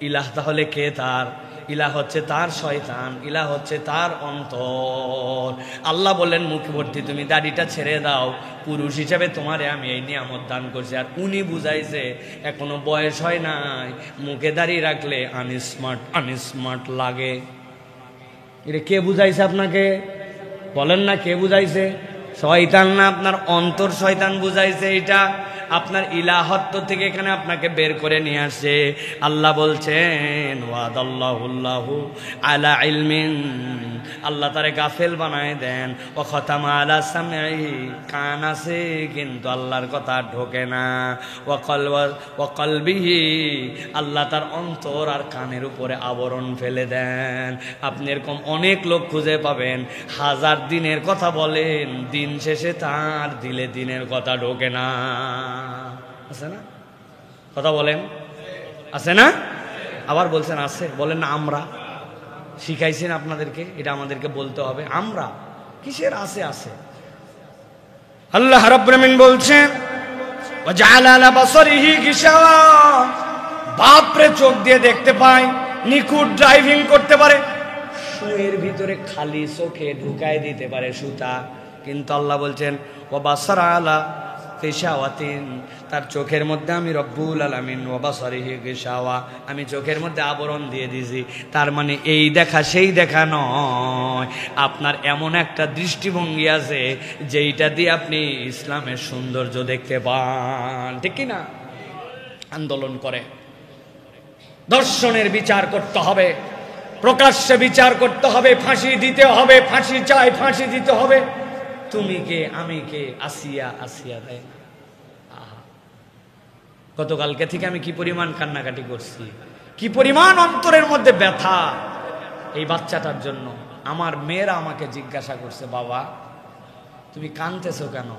ইলাহ তাহলে কে? তার ইলাহ হচ্ছে তার শয়তান, ইলাহ হচ্ছে তার অন্তর। আল্লাহ বললেন মুখবর্তী তুমি দাড়িটা ছেড়ে দাও, পুরুষ হিসাবে তোমারে আমি এই নিয়ামত দান করছি। আর উনি বুঝাইছে এখনো বয়স হয় নাই, মুখে দাড়ি রাখলে আনস্মার্ট লাগে। এটা কে বুঝাইছে আপনাকে? বলেন না কে বুঝাইছে? শয়তান না, আপনার অন্তর শয়তান বুঝাইছে। এটা আপনার ইলাহত্ব থেকে এখানে আপনাকে বের করে নিয়ে আসে। আল্লাহ বলছেন ওয়াদাল্লাহুল্লাহু আলা ইলমিন, আল্লাহ তারে গাফেল বানায় দেন। ও খতামা আলা সামঈহি, কান আছে কিন্তু আল্লাহর কথা ঢোকে না। ও কলবিহি, আল্লাহ তার অন্তর আর কানের উপরে আবরণ ফেলে দেন। আপনি এরকম অনেক লোক খুঁজে পাবেন, 1000 দিনের কথা বলেন, দিন শেষে তার দিলে দিনের কথা ঢোকে না। আছে না? কথা বলেন, আছে না? আবার বলছেন আছে, বলেন না আমরা শিখাইছেন আপনাদেরকে, এটা আমাদেরকে বলতে হবে। আমরা কিসের আছে? আছে। আল্লাহ রাব্বুল আলামিন বলছেন ওয়াজআলা আলা বাসারিহি গিশাওয়া, বাপরে চোখ দিয়ে দেখতে পায়, নিখুঁত ড্রাইভিং করতে পারে, শুয়ের ভিতরে খালি চোখে ঢুকায় দিতে পারে সুতা, কিন্তু আল্লাহ বলছেন ওয়াবাসারা আলা গিশাওয়াতিন, তার চোখের মধ্যে আমি রব্বুল আলামিন ওয়াবাসারিহি গিশাওয়া, আমি চোখের মধ্যে আবরণ দিয়ে দিয়েছি। তার মানে এই দেখা সেই দেখা নয়, আপনার এমন একটা দৃষ্টিভঙ্গি আছে যেইটা দিয়ে আপনি ইসলামের সৌন্দর্য দেখতে পান, ঠিক কি না? আন্দোলন করে দর্শনের বিচার করতে হবে, প্রকাশ্যে বিচার করতে হবে, ফাঁসি দিতে হবে, ফাঁসি চাই, ফাঁসি দিতে হবে। তুমি কে আমি কে, আসিয়া আসিয়া দেয় না। আহা, গতকালকে থেকে আমি কি পরিমাণ কান্নাকাটি করছি, কি পরিমাণ অন্তরের মধ্যে ব্যথা এই বাচ্চাটার জন্য। আমার মেয়েরা আমাকে জিজ্ঞাসা করছে, বাবা তুমি কাঁদতেছো কেন?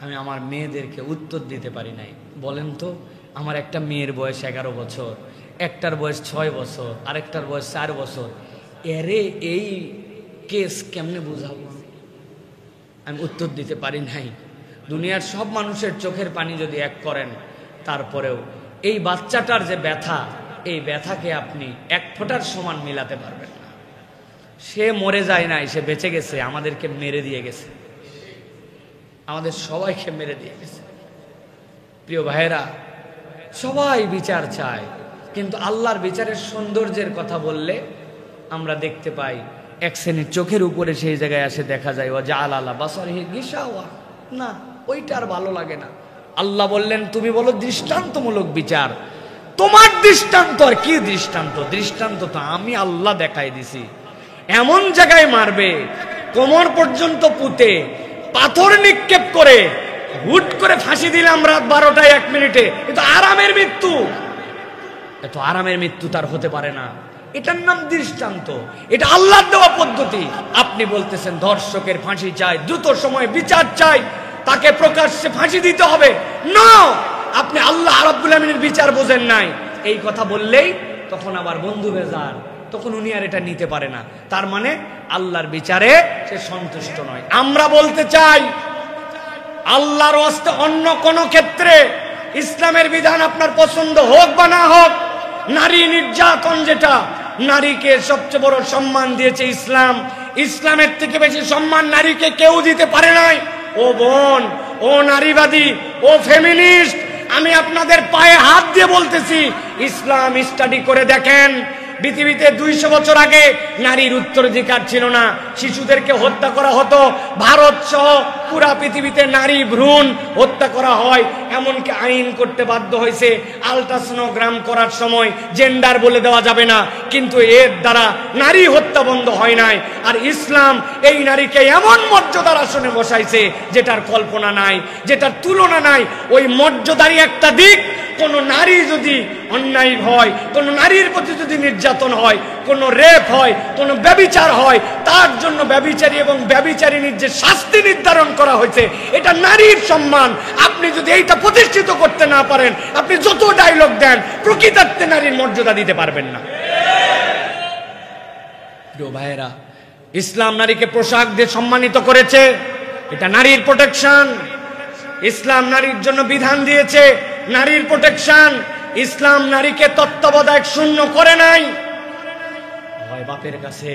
আমি আমার মেয়েদেরকে উত্তর দিতে পারি নাই। বলেন তো, আমার একটা মেয়ের বয়স 11 বছর, একটার বয়স 6 বছর, আরেকটার বয়স 4 বছর, এরে এই কেস কেমনে বুঝাবো? আমি উত্তর দিতে পারি নাই। দুনিয়ার সব মানুষের চোখের পানি যদি এক করেন, তারপরেও এই বাচ্চাটার যে ব্যথা, এই ব্যথাকে আপনি এক ফোঁটার সমান মিলাতে পারবেন না। সে মরে যায় নাই, সে বেঁচে গেছে, আমাদেরকে মেরে দিয়ে গেছে, আমাদের সবাইকে মেরে দিয়ে গেছে। প্রিয় ভাইয়েরা, সবাই বিচার চায়, কিন্তু আল্লাহর বিচারের সৌন্দর্যের কথা বললে আমরা দেখতে পাই এক শ্রেণীর চোখের উপরে সেই জায়গায় আসে দেখা যায় ওয়াজআলা আলা বাসারিহি গিশাওয়া, না ওইটা আর ভালো লাগে না। আল্লাহ বললেন তুমি বলো দৃষ্টান্তমূলক বিচার, তোমার দৃষ্টান্ত আর কি দৃষ্টান্ত? দৃষ্টান্ত তো আমি আল্লাহ দেখাই দিছি। এমন জায়গায় মারবে কোমর পর্যন্ত পুঁতে, পাথর নিক্ষেপ করে, হুট করে ফাঁসি দিলাম রাত 12টায় 1 মিনিটে, এটা আরামের মৃত্যু। এত আরামের মৃত্যু তার হতে পারে না। এটার নাম দৃষ্টান্ত, এটা আল্লাহর দেওয়া পদ্ধতি। আপনি বলতেছেন ধর্ষকের ফাঁসি চাই, দ্রুত সময়ে বিচার চাই, তাকে প্রকাশ্যে ফাঁসি দিতে হবে। না, আপনি আল্লাহ রাব্বুল আমিনের বিচার বোঝেন নাই, এই কথা বললেই তখন আবার বন্ধু বেজার, তখন উনি আর এটা নিতে পারে না। তার মানে আল্লাহর বিচারে সে সন্তুষ্ট নয়। আমরা বলতে চাই, আল্লাহর ওয়াস্তে অন্য কোন ক্ষেত্রে ইসলামের বিধান আপনার পছন্দ হোক বা না হোক, নারী নির্যাতন, যেটা নারীকে সবচেয়ে বড় সম্মান দিয়েছে ইসলাম, ইসলামের থেকে বেশি সম্মান নারীকে কেউ দিতে পারে নাই। ও বোন, ও নারীবাদী, ও ফেমিনিস্ট, আমি আপনাদের পায়ে হাত দিয়ে বলতেছি, ইসলাম স্টাডি করে দেখেন। পৃথিবীতে 200 বছর আগে নারীর উত্তরাধিকার ছিল না, শিশুদেরকে হত্যা করা হতো, ভারত সহ পুরা পৃথিবীতে নারী ভ্রূণ হত্যা করা হয়, এমনকি আইন করতে বাধ্য হয়েছে আলট্রাসোনোগ্রাম করার সময় জেন্ডার বলে দেওয়া যাবে না, কিন্তু এর দ্বারা নারী হত্যা বন্ধ হয় নাই। আর ইসলাম এই নারীকে এমন মর্যাদার আসনে বসাইছে যেটার কল্পনা নাই, যেটার তুলনা নাই। ওই মর্যাদারই একটা দিক, কোন নারী যদি অন্যায় হয়, কোন নারীর প্রতি যদি নির্যাতন হয়, কোন রেপ হয়, কোন ব্যভিচার হয়, তার জন্য ব্যভিচারী এবং ব্যভিচারিণীর যে শাস্তি নির্ধারণ করা হয়েছে, এটা নারীর সম্মান। আপনি যদি এইটা প্রতিষ্ঠিত করতে না পারেন, আপনি যত ডায়লগ দেন, প্রকৃতার্থে নারীর মর্যাদা দিতে পারবেন না। প্রিয় ভাইয়েরা, ইসলাম নারীকে পোশাক দিয়ে সম্মানিত করেছে, এটা নারীর প্রোটেকশন। ইসলাম নারীর জন্য বিধান দিয়েছে, নারীর প্রোটেকশন। ইসলাম নারীকে তত্ত্বাবধায়ক শূন্য করে নাই। হয় বাপের কাছে,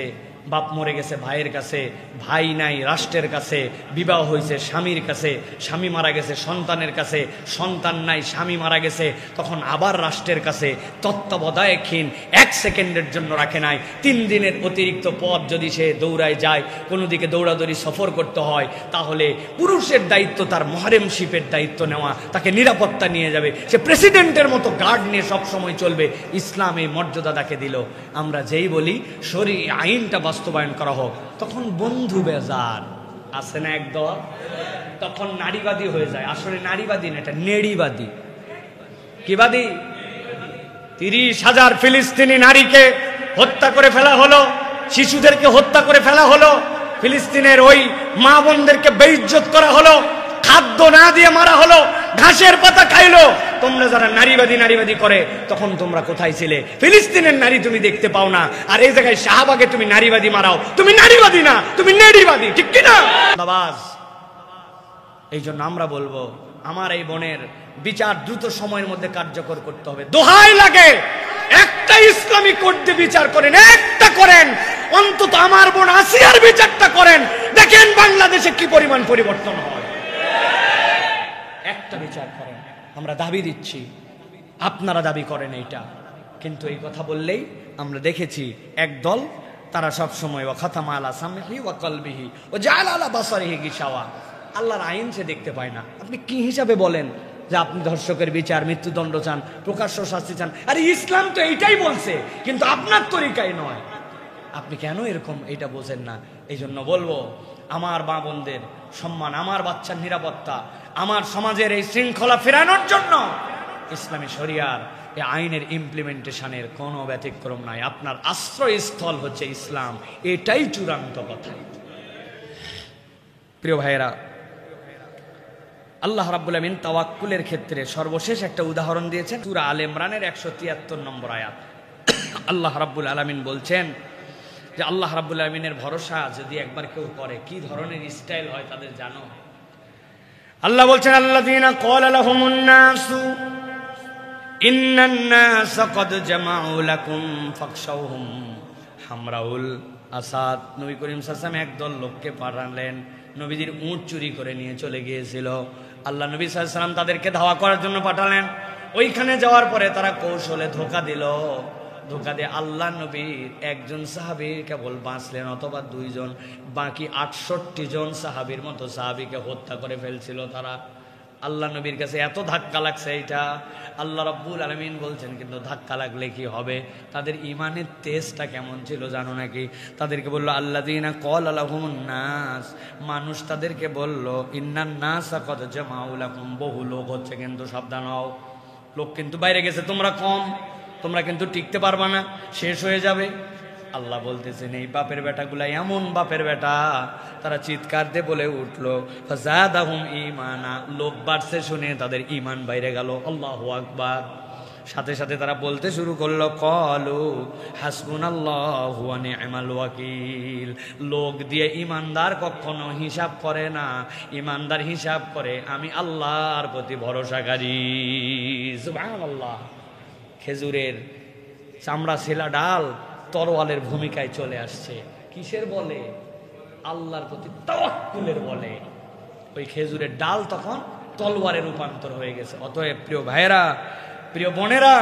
বাপ মরে গেছে ভাইয়ের কাছে, ভাই নাই রাষ্ট্রের কাছে, বিবাহ হয়েছে স্বামীর কাছে, স্বামী মারা গেছে সন্তানের কাছে, সন্তান নাই স্বামী মারা গেছে, তখন আবার রাষ্ট্রের কাছে তত্ত্বাবধায়কহীন, 1 সেকেন্ডের জন্য রাখে নাই। 3 দিনের অতিরিক্ত পথ যদি সে দৌড়ায় যায়, কোনো দিকে দৌড়াদৌড়ি সফর করতে হয়, তাহলে পুরুষের দায়িত্ব তার মহরেমশিপের দায়িত্ব নেওয়া, তাকে নিরাপত্তা নিয়ে যাবে, সে প্রেসিডেন্টের মতো গার্ড নিয়ে সব সময় চলবে। ইসলাম এই মর্যাদা তাকে দিল। আমরা যেই বলি শরীয়ত আইনটা বাস্তবায়ন করা হোক, তখন বন্ধু বেজার আছে না একদল, তখন নারীবাদী হয়ে যায়। আসলে নারীবাদী না, এটা নেড়িবাদী। কিবাদী? 30,000 ফিলিস্তিনি নারীকে হত্যা করে ফেলা হলো, শিশুদেরকে হত্যা করে ফেলা হলো, ফিলিস্তিনের ওই মা বোনদেরকে বেইজ্জত করা হলো, খাদ্য না দিয়ে মারা হলো, ঘাসের পাতা খাইলো। তোমরা যারা নারীবাদী করে, তখন তোমরা কোথায় ছিলে? ফিলিস্তিনের নারী তুমি দেখতে পাও না, আর এই জায়গায় শাহবাগে তুমি নারীবাদী মারাও, তুমি নারীবাদী না, তুমি নেড়িবাদী, ঠিক কিনা? এই জন্য আমরা বলবো, আমার এই বোনের বিচার দ্রুত সময়ের মধ্যে কার্যকর করতে হবে। দোহাই লাগে একটা ইসলামী কোর্ট দিয়ে বিচার করেন, একটা করেন, অন্তত আমার বোন আসিয়ার বিচারটা করেন, দেখেন বাংলাদেশে কি পরিমাণ পরিবর্তন হয়। একটা বিচার করেন। আমরা দাবি দিচ্ছি, আপনারা দাবি করেন এইটা, কিন্তু এই কথা বললেই আমরা দেখেছি একদল তারা সব সময় ওয়াখাতামা আলা সামহি ওয়া কলবিহি ওয়া জাআলা আলা বাসারিহি গিশাওয়া, আল্লাহর আইন সে দেখতে পায় না। আপনি কি হিসাবে বলেন যে আপনি ধর্ষকের বিচার, মৃত্যুদণ্ড চান, প্রকাশ্য শাস্তি চান? আরে ইসলাম তো এইটাই বলছে, কিন্তু আপনার তরিকায় নয়। আপনি কেন এরকম এটা বোঝেন না? এই জন্য বলবো, আমার মা বোনদের সম্মান, আমার বাচ্চার নিরাপত্তা, আমার সমাজের এই শৃঙ্খলা ফেরানোর জন্য ইসলামী শরিয়ার এই আইনের ইমপ্লিমেন্টেশনের কোনো ব্যতিক্রম নাই। আপনার আশ্রয়স্থল হচ্ছে ইসলাম, এটাই চূড়ান্ত কথা। প্রিয় ভাইয়েরা, আল্লাহ রাব্বুল আমিন তাওয়াক্কুলের ক্ষেত্রে সর্বশেষ একটা উদাহরণ দিয়েছেন সূরা আলে ইমরানের 173 নম্বর আয়াত। আল্লাহ রাব্বুল আলামিন বলছেন যে আল্লাহ রাব্বুল আমিনের ভরসা যদি একবার কেউ করে, কি ধরনের স্টাইল হয় তাদের জানো? আল্লাহ বলছেন, আল্লাযীনা ক্বালা লাহুমুন নাসু ইন্নান নাসা ক্বাদ জামাউ লাকুম ফাখশাউহুম হামরাউল আসাদ। নবী করিম সাল্লাল্লাহু আলাইহি ওয়াসাল্লাম একদল লোককে পাঠালেন, নবীজির উট চুরি করে নিয়ে চলে গিয়েছিল। আল্লাহ নবী সাল্লাল্লাহু আলাইহি ওয়াসাল্লাম তাদেরকে ধাওয়া করার জন্য পাঠালেন। ওইখানে যাওয়ার পরে তারা কৌশলে ধোঁকা দিল। ধোঁকা দিয়ে আল্লাহ নবীর একজন সাহাবী কেবল বাঁচলেন, অথবা 2 জন, বাকি 68 জন সাহাবীর মতো সাহাবীকে হত্যা করে ফেলছিল তারা। আল্লাহ নবীর কাছে এত ধাক্কা লাগছে এইটা। আল্লাহ রাব্বুল আলামিন বলছেন, কিন্তু ধাক্কা লাগলে কি হবে? তাদের ইমানের তেজটা কেমন ছিল জানো নাকি? তাদেরকে বলল আল্লাযীনা ক্বালা লাহুমুন নাস, মানুষ তাদেরকে বলল ইন্নান নাসা ক্বাদ জামাউ লাকুম, বহু লোক হচ্ছে কিন্তু সাবধান হও, লোক কিন্তু বাইরে গেছে, তোমরা কম, তোমরা কিন্তু টিকতে পারবা না, শেষ হয়ে যাবে। আল্লাহ বলতেছেন এই বাপের বেটাগুলা এমন বাপের বেটা, তারা চিৎকার দিয়ে বলে উঠলো ফাযাদাহুম ঈমানা, লোক বাড়ছে শুনে তাদের ঈমান বাইরে গেল। আল্লাহু আকবার। সাথে সাথে তারা বলতে শুরু করলো ক্বালু হাসবুনাল্লাহু ওয়া নি'মাল ওয়াকিল। লোক দিয়ে ঈমানদার কখনো হিসাব করে না, ঈমানদার হিসাব করে আমি আল্লাহর প্রতি ভরসাকারী। সুবহানাল্লাহ। খেজুরের চামড়া ছেলা ডাল তরোয়ালের ভূমিকায় চলে আসছে। কিসের বলে? আল্লাহর প্রতি তাওয়াক্কুলের বলে। ওই খেজুরের ডাল তখন তলোয়ারে রূপান্তর হয়ে গেছে। অতএব প্রিয় ভাইয়েরা, প্রিয় বোনেরা,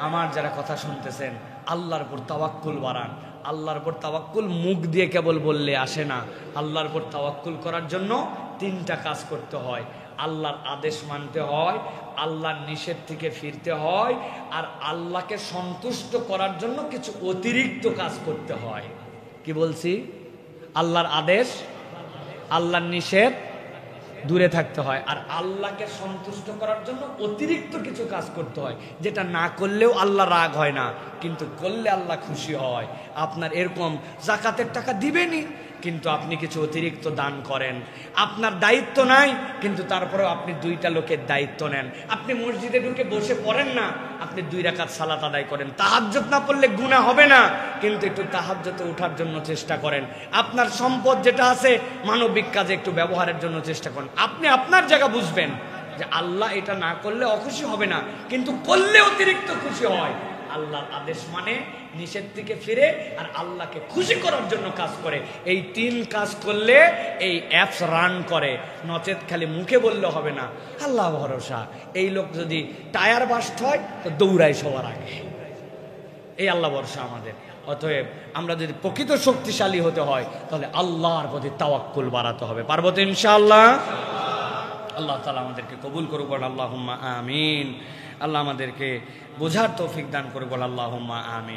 আমার যারা কথা শুনতেছেন, আল্লাহর উপর তাওয়াক্কুল বাড়ান। আল্লাহর উপর তাওয়াক্কুল মুখ দিয়ে কেবল বললে আসে না। আল্লাহর উপর তাওয়াক্কুল করার জন্য 3টা কাজ করতে হয়। আল্লাহর আদেশ মানতে হয়, আল্লাহর নিষেধ থেকে ফিরতে হয়, আর আল্লাহকে সন্তুষ্ট করার জন্য কিছু অতিরিক্ত কাজ করতে হয়। কি বলছি? আল্লাহর আদেশ, আল্লাহর নিষেধ, দূরে থাকতে হয়, আর আল্লাহকে সন্তুষ্ট করার জন্য অতিরিক্ত কিছু কাজ করতে হয়, যেটা না করলেও আল্লাহ রাগ হয় না, কিন্তু করলে আল্লাহ খুশি হয়। আপনার এরকম যাকাতের টাকা দিবেনই, কিন্তু আপনি কিছু অতিরিক্ত দান করেন। আপনার দায়িত্ব নাই, কিন্তু তারপরেও আপনি 2টা লোকের দায়িত্ব নেন। আপনি মসজিদে ঢুকে বসে পড়েন না, আপনি 2 রাকাত সালাত আদায় করেন। তাহাজ্জুদ না পড়লে গুনাহ হবে না, কিন্তু একটু তাহাজ্জুদে ওঠার জন্য চেষ্টা করেন। আপনার সম্পদ যেটা আছে মানবিক কাজে একটু ব্যবহারের জন্য চেষ্টা করেন। আপনি আপনার জায়গা বুঝবেন যে আল্লাহ এটা না করলে অখুশি হবে না, কিন্তু করলে অতিরিক্ত খুশি হয়। আল্লাহর আদেশ মানে, নিষেধ থেকে ফিরে, আর আল্লাহকে খুশি করার জন্য কাজ করে। এই 3 কাজ করলে এই অ্যাপস রান করে। নচেত খালি মুখে বললে হবে না আল্লাহ ভরসা। এই লোক যদি টায়ার বাস্ট হয় তো দৌড়ায় সবার আগে। এই আল্লাহ ভরসা আমাদের। অতএব আমরা যদি প্রকৃত শক্তিশালী হতে হয়, তাহলে আল্লাহর প্রতি তাওয়াক্কুল বাড়াতে হবে। পারবো তো ইনশাআল্লাহ? আল্লাহ তাআলা আমাদেরকে কবুল করুক, আল্লাহুম্মা আমিন। আল্লাহ আমাদেরকে বোঝার তৌফিক দান করুক, আল্লাহুম্মা আমিন।